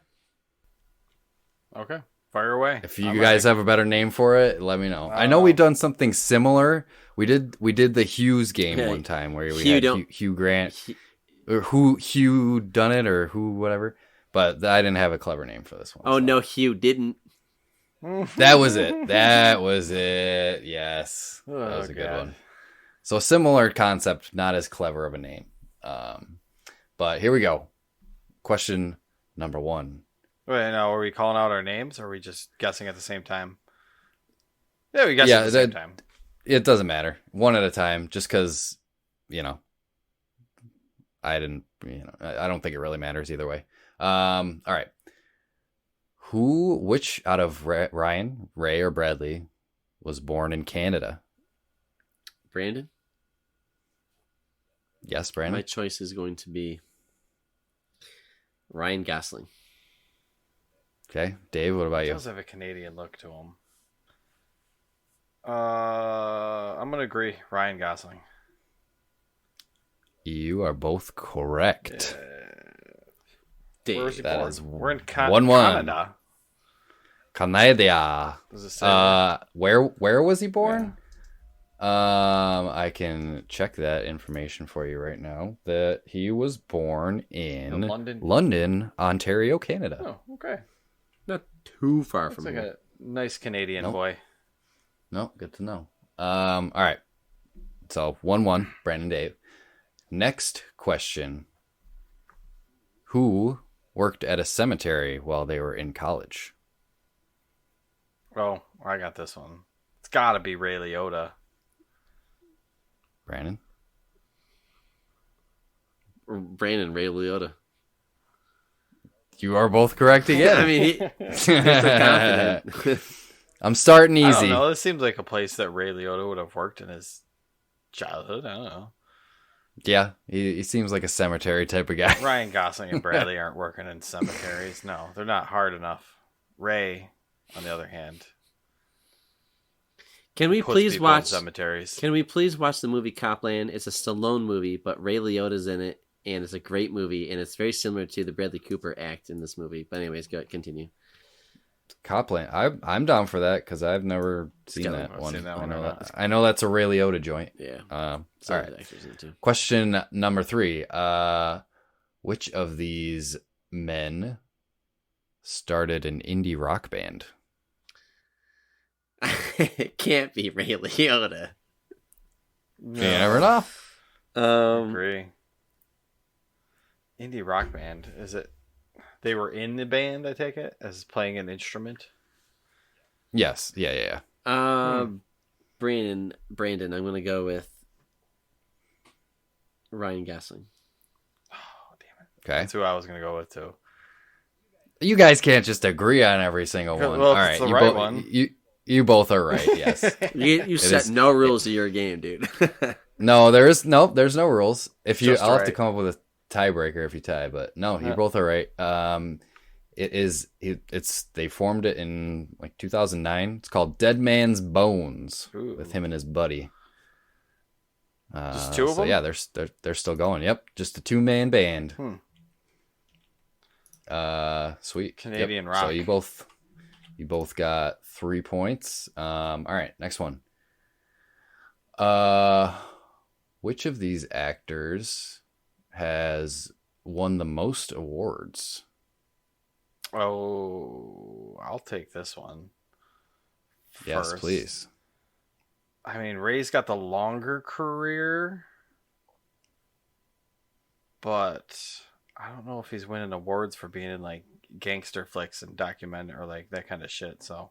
Speaker 3: Okay. Fire away.
Speaker 1: If you guys have a better name for it, let me know. I know we've done something similar. We did the Hughes game one time where we had Hugh Grant, or Hugh done it, or who whatever. But I didn't have a clever name for this one.
Speaker 2: Oh, so. No, Hugh didn't.
Speaker 1: That was it. Yes. That was a good one. So similar concept, not as clever of a name. But here we go. Question number 1.
Speaker 3: Wait, now, are we calling out our names, or are we just guessing at the same time? Yeah, we guess at the same time.
Speaker 1: It doesn't matter. One at a time, just because, I don't think it really matters either way. All right. Which out of Ryan, Ray, or Bradley was born in Canada?
Speaker 2: Brandon?
Speaker 1: Yes, Brandon.
Speaker 2: My choice is going to be Ryan Gosling.
Speaker 1: Okay. Dave, what about you?
Speaker 3: He does have a Canadian look to him. I'm going to agree. Ryan Gosling.
Speaker 1: You are both correct.
Speaker 3: Dave. Where is he born? We're in
Speaker 1: 1-1.
Speaker 3: Canada.
Speaker 1: Canada.
Speaker 3: Does it say
Speaker 1: where was he born? Yeah. I can check that information for you right now. That he was born in London, Ontario, Canada.
Speaker 3: Oh, okay.
Speaker 2: Not too far
Speaker 3: Looks
Speaker 2: from
Speaker 3: like
Speaker 2: here.
Speaker 3: A nice Canadian boy.
Speaker 1: No, good to know. All right. So 1-1, Brandon, Dave. Next question. Who worked at a cemetery while they were in college?
Speaker 3: Oh, I got this one. It's got to be Ray Liotta.
Speaker 1: Brandon?
Speaker 2: Brandon, Ray Liotta.
Speaker 1: You are both correct again.
Speaker 2: I mean, he's so confident.
Speaker 1: I'm starting easy.
Speaker 3: I don't know. This seems like a place that Ray Liotta would have worked in his childhood. I don't know.
Speaker 1: Yeah, he seems like a cemetery type of guy.
Speaker 3: Ryan Gosling and Bradley aren't working in cemeteries. No, they're not hard enough. Ray, on the other hand,
Speaker 2: Can we please watch
Speaker 3: cemeteries?
Speaker 2: Can we please watch the movie Copland? It's a Stallone movie, but Ray Liotta's in it, and it's a great movie, and it's very similar to the Bradley Cooper act in this movie. But anyways, go ahead, continue.
Speaker 1: Copland. I'm down for that because I've never seen that one. I know that's a Ray Liotta joint.
Speaker 2: Yeah.
Speaker 1: All right.
Speaker 2: Actors in it too.
Speaker 1: Question number 3. Which of these men started an indie rock band?
Speaker 2: It can't be Ray Liotta.
Speaker 1: No. You never know.
Speaker 3: Agree. Indie rock band. Is it? They were in the band, I take it, as playing an instrument?
Speaker 1: Yes. Yeah.
Speaker 2: Brandon, I'm going to go with Ryan Gosling.
Speaker 3: Oh, damn it.
Speaker 1: Okay.
Speaker 3: That's who I was going to go with, too.
Speaker 1: You guys can't just agree on every single one.
Speaker 3: Well,
Speaker 1: all right.
Speaker 3: It's the right one.
Speaker 1: You both are right, yes.
Speaker 2: You set no rules to your game, dude.
Speaker 1: No, there's no rules. I'll have to
Speaker 3: right.
Speaker 1: come up with a tiebreaker if you tie, but no, you both are right. They formed it in like 2009. It's called Dead Man's Bones.
Speaker 3: Ooh. With
Speaker 1: him and his buddy.
Speaker 3: Just two of them?
Speaker 1: Yeah, they're still going. Yep, just a 2-man band. Sweet.
Speaker 3: Canadian rock.
Speaker 1: So you both got 3 points. All right, next one. Which of these actors has won the most awards?
Speaker 3: Oh, I'll take this one.
Speaker 1: Yes,
Speaker 3: first.
Speaker 1: Please.
Speaker 3: I mean, Ray's got the longer career, but I don't know if he's winning awards for being in like gangster flicks and documentary or like that kind of shit. So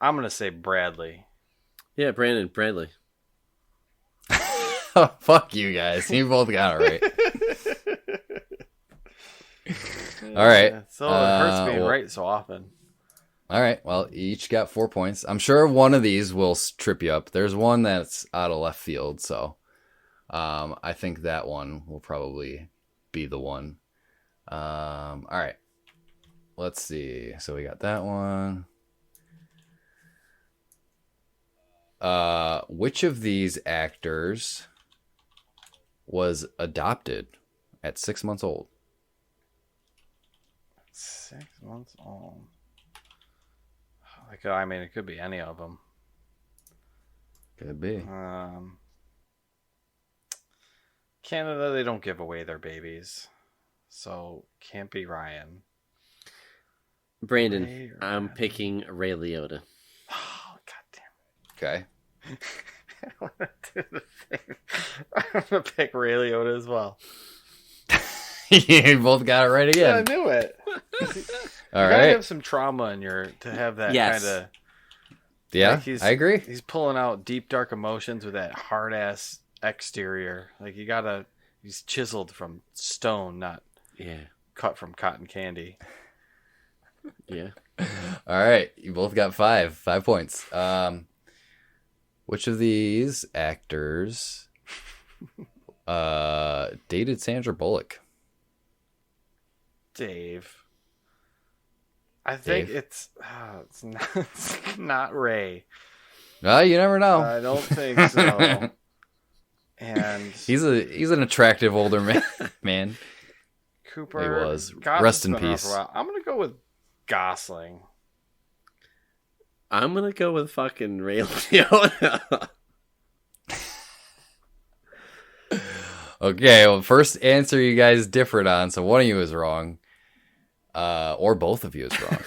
Speaker 3: I'm gonna say Bradley.
Speaker 2: Yeah, Brandon Bradley.
Speaker 1: Oh, fuck you guys. You both got it right. All right.
Speaker 3: So it hurts being right so often.
Speaker 1: All right. Well, each got 4 points. I'm sure one of these will trip you up. There's one that's out of left field, so I think that one will probably be the one. All right. Let's see. So we got that one. Which of these actors was adopted at 6 months old?
Speaker 3: 6 months old. Like, I mean, it could be any of them.
Speaker 1: Could be.
Speaker 3: Canada, they don't give away their babies, so can't be Ryan.
Speaker 2: Brandon, I'm picking Ray Liotta.
Speaker 3: Oh, goddamn.
Speaker 1: Okay.
Speaker 3: I want to do the same. I'm gonna pick Ray Liotta as well.
Speaker 1: You both got it right again.
Speaker 3: Yeah, I knew it.
Speaker 1: All
Speaker 3: you
Speaker 1: right.
Speaker 3: gotta have some trauma in your to have that kind of.
Speaker 1: Yeah,
Speaker 3: like
Speaker 1: I agree.
Speaker 3: He's pulling out deep, dark emotions with that hard ass exterior. Like he's chiseled from stone, not cut from cotton candy.
Speaker 2: Yeah.
Speaker 1: All right, you both got 5 points. Which of these actors dated Sandra Bullock?
Speaker 3: Dave. I think
Speaker 1: Dave?
Speaker 3: it's not Ray.
Speaker 1: You never know.
Speaker 3: I don't think so. And
Speaker 1: he's an attractive older man.
Speaker 3: Cooper.
Speaker 1: He was.
Speaker 3: Gosling's
Speaker 1: Rest in
Speaker 3: been around
Speaker 1: peace.
Speaker 3: for a while. I'm gonna go with Gosling.
Speaker 2: I'm gonna go with fucking Ray Liotta.
Speaker 1: Okay, well, first answer you guys differed on, so one of you is wrong. Or both of you is wrong.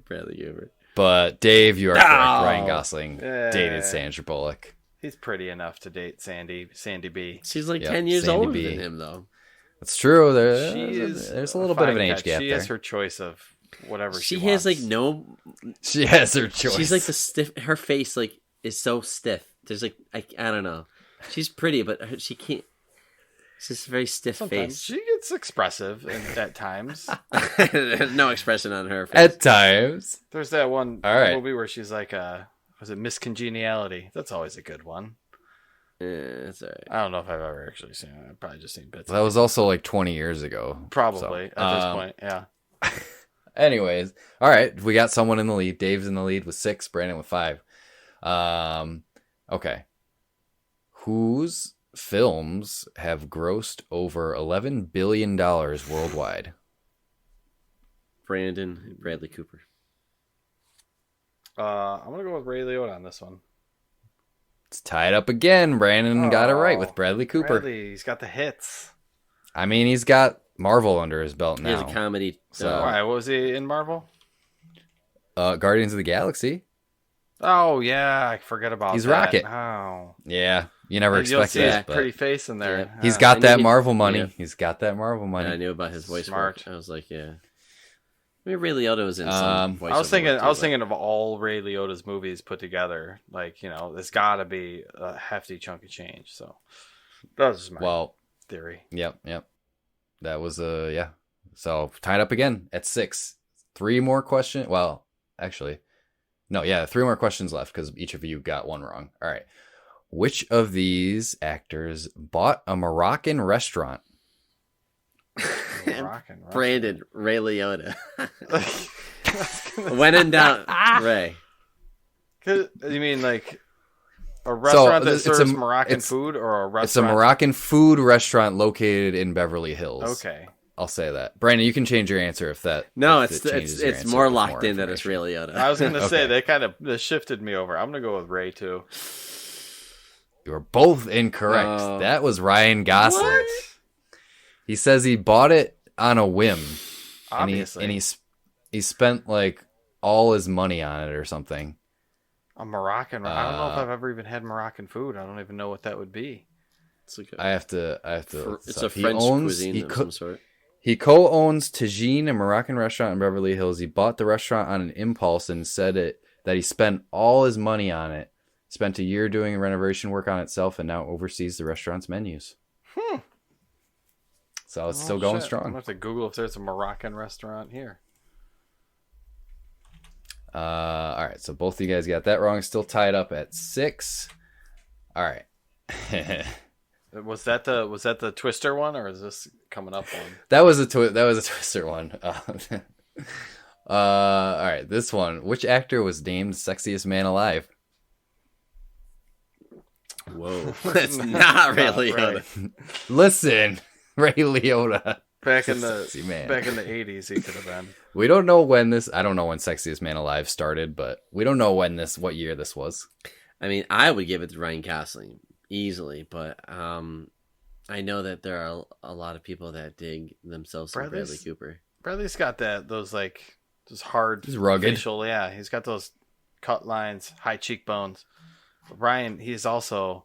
Speaker 2: Bradley Cooper.
Speaker 1: But Dave, you are correct. Ryan Gosling dated Sandra Bullock.
Speaker 3: He's pretty enough to date Sandy B.
Speaker 2: She's like 10 years
Speaker 1: Sandy
Speaker 2: older
Speaker 1: B.
Speaker 2: than him, though.
Speaker 1: That's true.
Speaker 3: There's
Speaker 1: a little bit of an age gap
Speaker 3: She
Speaker 1: there.
Speaker 3: has her choice of whatever she
Speaker 2: has
Speaker 3: wants.
Speaker 2: like no.
Speaker 1: She has her choice.
Speaker 2: She's like the stiff. Her face like is so stiff. There's like I don't know. She's pretty, but she can't. It's just a very stiff
Speaker 3: Sometimes
Speaker 2: face.
Speaker 3: she gets expressive at times.
Speaker 2: No expression on her face.
Speaker 1: At times.
Speaker 3: There's that one
Speaker 1: right.
Speaker 3: movie where she's like, was it Miss Congeniality? That's always a good one.
Speaker 2: Yeah, that's all right.
Speaker 3: I don't know if I've ever actually seen it. I've probably just seen bits.
Speaker 1: That was also like 20 years ago.
Speaker 3: Probably
Speaker 1: so,
Speaker 3: at this point, yeah.
Speaker 1: Anyways, all right, we got someone in the lead. Dave's in the lead with 6, Brandon with 5. Okay. Whose films have grossed over $11 billion worldwide?
Speaker 2: Brandon Bradley Cooper.
Speaker 3: I'm gonna go with Ray Liotta on this one.
Speaker 1: It's tied up again. Brandon got it right with Bradley Cooper.
Speaker 3: Bradley, he's got the hits.
Speaker 1: I mean, he's got Marvel under his belt now.
Speaker 2: He has a comedy.
Speaker 1: So,
Speaker 3: Why? What was he in Marvel?
Speaker 1: Guardians of the Galaxy.
Speaker 3: Oh yeah, I forget about
Speaker 1: He's
Speaker 3: that.
Speaker 1: Rocket.
Speaker 3: Oh,
Speaker 1: yeah, you never
Speaker 3: you'll
Speaker 1: expect
Speaker 3: see
Speaker 1: that.
Speaker 3: his
Speaker 1: But
Speaker 3: pretty face in there.
Speaker 2: Yeah.
Speaker 1: he's
Speaker 3: Yeah.
Speaker 1: got
Speaker 2: I
Speaker 1: that
Speaker 2: knew
Speaker 1: Marvel money.
Speaker 2: yeah.
Speaker 1: He's got that Marvel money.
Speaker 2: And I knew about his voice
Speaker 3: Smart.
Speaker 2: work. I was like, yeah. Maybe Ray Liotta was in some voice.
Speaker 3: I was thinking of all Ray Liotta's movies put together. Like, there's got to be a hefty chunk of change. So that was just my theory.
Speaker 1: Yep. That was yeah. So tied up again at 6. 3 more questions. Well, actually, no. Yeah, 3 more questions left because each of you got one wrong. All right. Which of these actors bought a Moroccan restaurant?
Speaker 2: Brandon Ray Liotta. When in doubt, Ray.
Speaker 3: You mean like a restaurant that serves Moroccan food, or a restaurant?
Speaker 1: It's a Moroccan food restaurant located in Beverly Hills.
Speaker 3: Okay,
Speaker 1: I'll say that. Brandon, you can change your answer if that.
Speaker 2: No,
Speaker 1: if
Speaker 2: it's more locked in that it's Ray Liotta.
Speaker 3: I was gonna say they kind of shifted me over. I'm gonna go with Ray too.
Speaker 1: You were both incorrect. That was Ryan Gosling.
Speaker 3: What?
Speaker 1: He says he bought it on a whim.
Speaker 3: Obviously,
Speaker 1: and he spent like all his money on it or something.
Speaker 3: A Moroccan. I don't know if I've ever even had Moroccan food. I don't even know what that would be.
Speaker 1: I have to.
Speaker 2: It's a French cuisine of some sort.
Speaker 1: He co-owns Tagine, a Moroccan restaurant in Beverly Hills. He bought the restaurant on an impulse and said that he spent all his money on it, spent a year doing renovation work on itself, and now oversees the restaurant's menus. So it's still going strong.
Speaker 3: I'm going to have to Google if there's a Moroccan restaurant here.
Speaker 1: All right, so both of you guys got that wrong. Still tied up at 6. All right.
Speaker 3: Was that the Twister one, or is this coming up one?
Speaker 1: That was a Twister one. All right, this one. Which actor was named sexiest man alive?
Speaker 2: Whoa, that's not really.
Speaker 1: Listen, Ray Liotta.
Speaker 3: Back in the
Speaker 1: Sexy man.
Speaker 3: back in the 80s, he could have been.
Speaker 1: We don't know when this. I don't know when Sexiest Man Alive started, but we don't know what year this was.
Speaker 2: I mean, I would give it to Ryan Gosling easily, but I know that there are a lot of people that dig themselves some Bradley Cooper.
Speaker 3: Bradley's got those hard,
Speaker 1: he's rugged.
Speaker 3: Facial, yeah. He's got those cut lines, high cheekbones. Ryan, he's also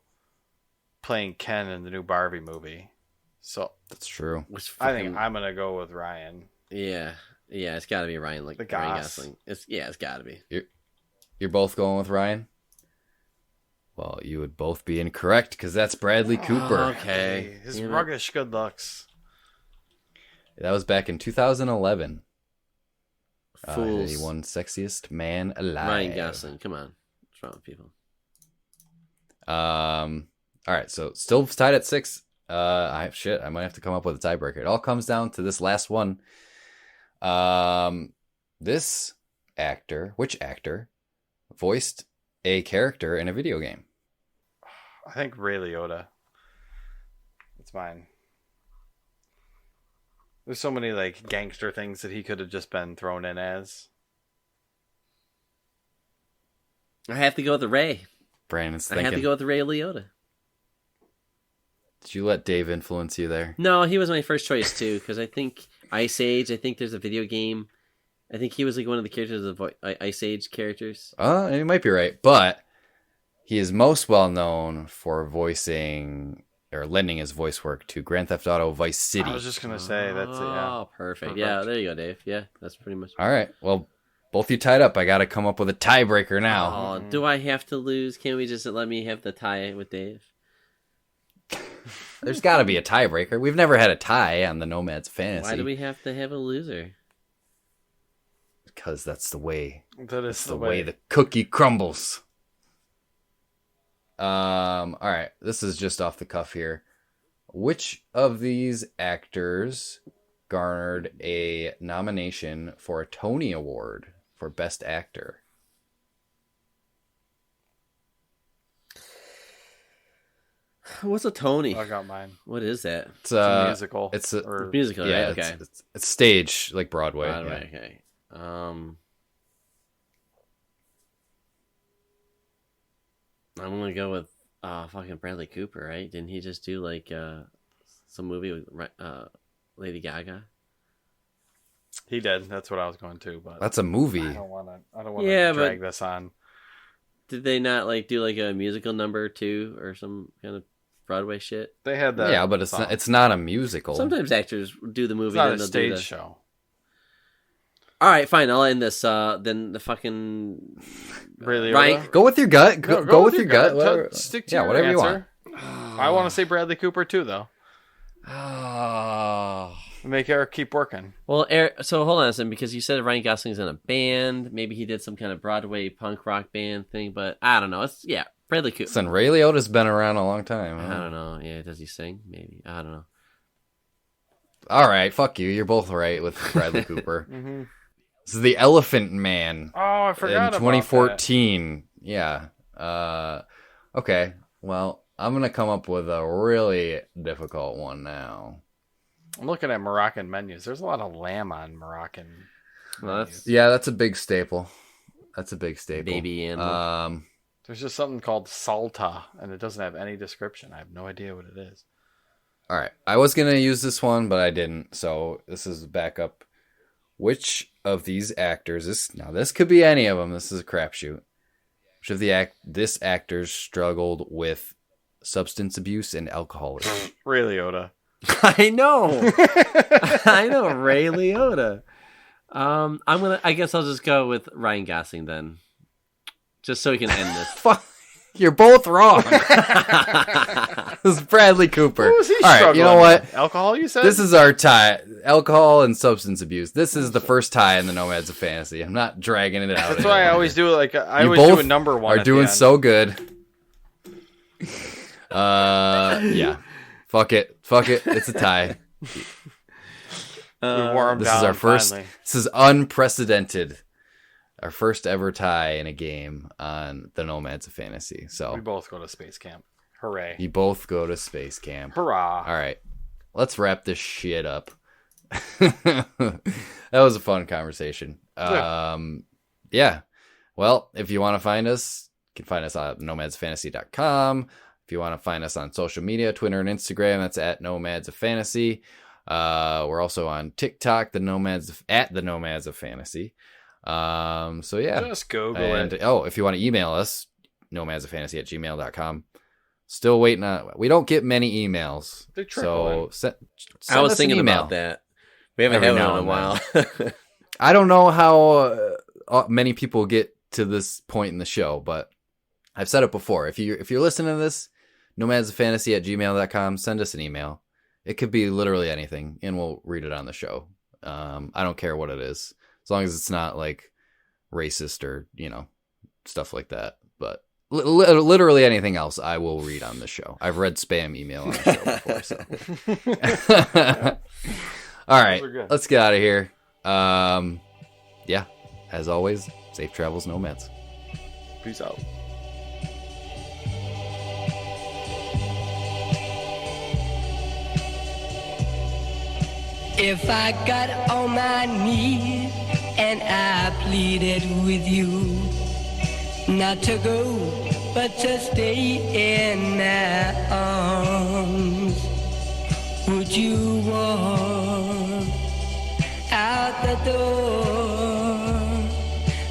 Speaker 3: playing Ken in the new Barbie movie. So
Speaker 1: that's true.
Speaker 3: I think I'm gonna go with Ryan.
Speaker 2: Yeah, it's got to be Ryan. Like Ryan Gosling. It's got to be.
Speaker 1: You're both going with Ryan. Well, you would both be incorrect because that's Bradley Cooper.
Speaker 3: Okay, his ruggish good looks.
Speaker 1: That was back in 2011.
Speaker 2: Fools.
Speaker 1: He won Sexiest Man Alive.
Speaker 2: Ryan Gosling. Come on, what's wrong with people?
Speaker 1: All right, so still tied at 6. I might have to come up with a tiebreaker. It all comes down to this last one. Which actor voiced a character in a video game?
Speaker 3: I think Ray Liotta. That's mine. There's so many like gangster things that he could have just been thrown in as.
Speaker 2: I have to go with the Ray.
Speaker 1: Brandon's thinking.
Speaker 2: I have to go with the Ray Liotta.
Speaker 1: Did you let Dave influence you there?
Speaker 2: No, he was my first choice too, because I think Ice Age. I think there's a video game. I think he was like one of the characters of Ice Age characters.
Speaker 1: You might be right, but he is most well known for voicing or lending his voice work to Grand Theft Auto Vice City.
Speaker 3: I was just gonna say that's it. Yeah.
Speaker 2: Oh, perfect. Yeah, there you go, Dave. Yeah, that's pretty much.
Speaker 1: All right. Well, both you tied up. I got to come up with a tiebreaker now.
Speaker 2: Oh, do I have to lose? Can't we just let me have the tie with Dave?
Speaker 1: There's got to be a tiebreaker. We've never had a tie on the Nomads Fantasy.
Speaker 2: Why do we have to have a loser?
Speaker 1: Because that's the way.
Speaker 3: That's
Speaker 1: the way the cookie crumbles. All right. This is just off the cuff here. Which of these actors garnered a nomination for a Tony Award for Best Actor?
Speaker 2: What's a Tony?
Speaker 3: I got mine.
Speaker 2: What is that?
Speaker 3: It's a musical.
Speaker 1: It's a
Speaker 2: musical,
Speaker 1: yeah,
Speaker 2: right? Okay.
Speaker 1: It's stage, like Broadway.
Speaker 2: Broadway,
Speaker 1: yeah.
Speaker 2: okay. I'm gonna go with fucking Bradley Cooper, right? Didn't he just do like some movie with Lady Gaga?
Speaker 3: He did. That's what I was going to, but
Speaker 1: that's a movie.
Speaker 3: I don't want to drag this on.
Speaker 2: Did they not like do like a musical number too, or some kind of Broadway shit?
Speaker 3: They had that.
Speaker 1: Yeah, but it's not a musical.
Speaker 2: Sometimes actors do the movie.
Speaker 3: It's not
Speaker 2: then
Speaker 3: a stage show.
Speaker 2: All right, fine. I'll end this. Then the fucking
Speaker 3: Really,
Speaker 2: Ryan,
Speaker 1: go with your gut. Go with your gut.
Speaker 3: Stick to your
Speaker 1: whatever
Speaker 3: answer.
Speaker 1: you want.
Speaker 3: I want to say Bradley Cooper too, though.
Speaker 1: Oh.
Speaker 3: Make Eric keep working.
Speaker 2: Well, Eric, so hold on a second, because you said Ryan Gosling's in a band. Maybe he did some kind of Broadway punk rock band thing, but I don't know. Bradley Cooper.
Speaker 1: Listen, Ray Liotta's been around a long time.
Speaker 2: I don't know. Yeah, does he sing? Maybe. I don't know.
Speaker 1: All right, fuck you. You're both right with Bradley Cooper.
Speaker 3: Mm-hmm.
Speaker 1: This is the Elephant Man.
Speaker 3: Oh, I forgot
Speaker 1: in 2014. Yeah. Okay. Well, I'm gonna come up with a really difficult one now.
Speaker 3: I'm looking at Moroccan menus. There's a lot of lamb on Moroccan.
Speaker 2: Well,
Speaker 1: that's a big staple. That's a big staple.
Speaker 2: Baby animal.
Speaker 3: There's just something called salta, and it doesn't have any description. I have no idea what it is.
Speaker 1: All right. I was going to use this one, but I didn't. So this is backup. Which of these actors, this could be any of them. This is a crapshoot. Which of this actors struggled with substance abuse and alcoholism?
Speaker 3: Ray Liotta.
Speaker 2: I know. I know, Ray Liotta. I guess I'll just go with Ryan Gosling then. Just so we can end this.
Speaker 1: Fuck. You're both wrong. This is Bradley Cooper.
Speaker 3: What was he
Speaker 1: All right, you know what?
Speaker 3: with? Alcohol, you said?
Speaker 1: This is our tie. Alcohol and substance abuse. This is the first tie in the Nomads of Fantasy. I'm not dragging it out.
Speaker 3: That's why I always do like I
Speaker 1: You
Speaker 3: always do
Speaker 1: both
Speaker 3: a number one.
Speaker 1: are
Speaker 3: at
Speaker 1: doing
Speaker 3: the end.
Speaker 1: so good. Yeah. Fuck it. It's a tie.
Speaker 3: We wore 'em
Speaker 1: This
Speaker 3: down
Speaker 1: is our first.
Speaker 3: finally.
Speaker 1: This is unprecedented. Our first ever tie in a game on the Nomads of Fantasy. So
Speaker 3: We both go to space camp. Hooray!
Speaker 1: you both go to space camp.
Speaker 3: Hurrah!
Speaker 1: All right, let's wrap this shit up. That was a fun conversation. Yeah. Well, if you want to find us, you can find us at nomadsfantasy.com. If you want to find us on social media, Twitter and Instagram, that's at Nomads of Fantasy. We're also on TikTok, at the Nomads of Fantasy. So yeah,
Speaker 3: Just Google
Speaker 1: and
Speaker 3: it.
Speaker 1: if you want to email us, nomadsoffantasy@gmail.com. Still waiting on. We don't get many emails,
Speaker 3: They trickle
Speaker 1: so
Speaker 2: I was
Speaker 1: us an
Speaker 2: thinking
Speaker 1: email.
Speaker 2: about that. We haven't
Speaker 1: Every
Speaker 2: had
Speaker 1: now
Speaker 2: one in a
Speaker 1: and
Speaker 2: while.
Speaker 1: I don't know how many people get to this point in the show, but I've said it before. If you're listening to this, nomadsoffantasy@gmail.com, send us an email. It could be literally anything, and we'll read it on the show. I don't care what it is, as long as it's not like racist or stuff like that. But literally anything else, I will read on the show. I've read spam email on the show before. So, all right, let's get out of here. Yeah, as always, safe travels, Nomads.
Speaker 3: Peace out.
Speaker 9: If I got on my knees and I pleaded with you not to go, but to stay in my arms, would you walk out the door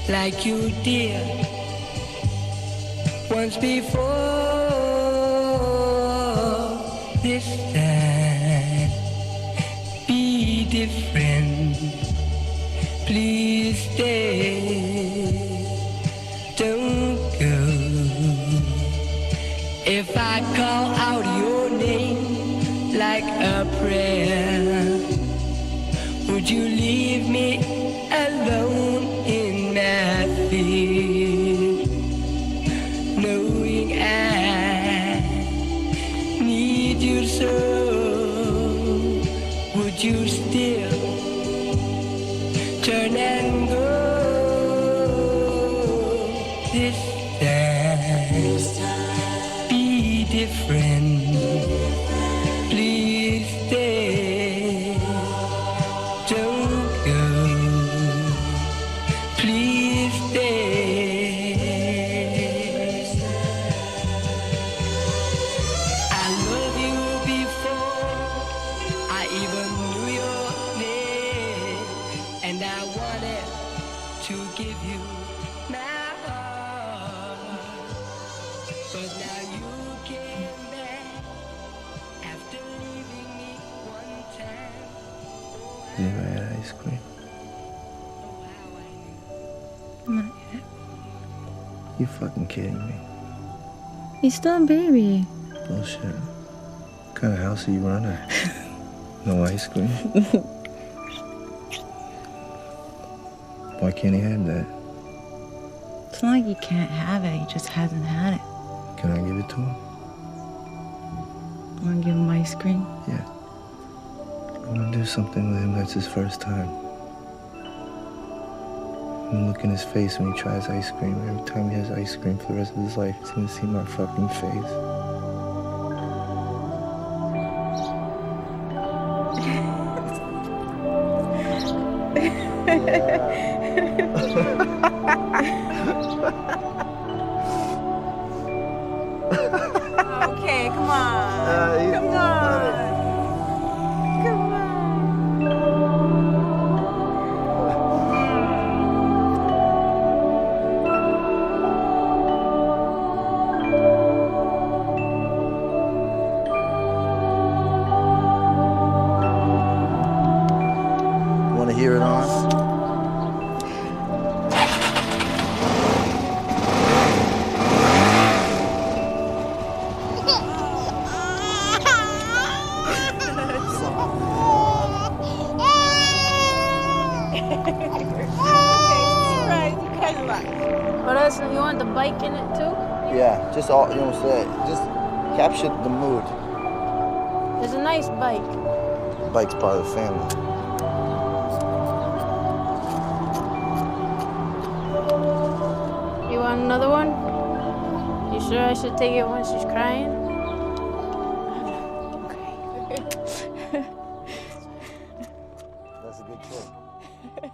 Speaker 9: like you did once before? This time be different, please stay, don't go. If I call out your name like a prayer, would you leave me alone in my fear, knowing I need you so? Would you still turn and go this time? Be different, please stay, don't go, please stay. I love you before I even knew your name, and I wanted to give you my heart, but now you came back after leaving me one time.
Speaker 5: You ever had ice cream?
Speaker 10: Not yet.
Speaker 5: You fucking kidding me?
Speaker 10: He's still a baby.
Speaker 5: Bullshit. What kind of house are you running? No ice cream? Why can't he have that?
Speaker 10: It's not like he can't have it, he just hasn't had it.
Speaker 5: Can I give it to him?
Speaker 10: Wanna give him ice cream?
Speaker 5: Yeah. I want to do something with him that's his first time. And look in his face when he tries ice cream. Every time he has ice cream for the rest of his life, he's gonna see my fucking face.
Speaker 11: Okay, come on. Come on. Come
Speaker 5: Want to hear it on?
Speaker 12: You want the bike in it too?
Speaker 5: Yeah, just all, just capture the mood.
Speaker 12: It's a nice bike.
Speaker 5: The bike's part of the family.
Speaker 12: You want another one? You sure I should take it when she's crying?
Speaker 5: That's a good trick.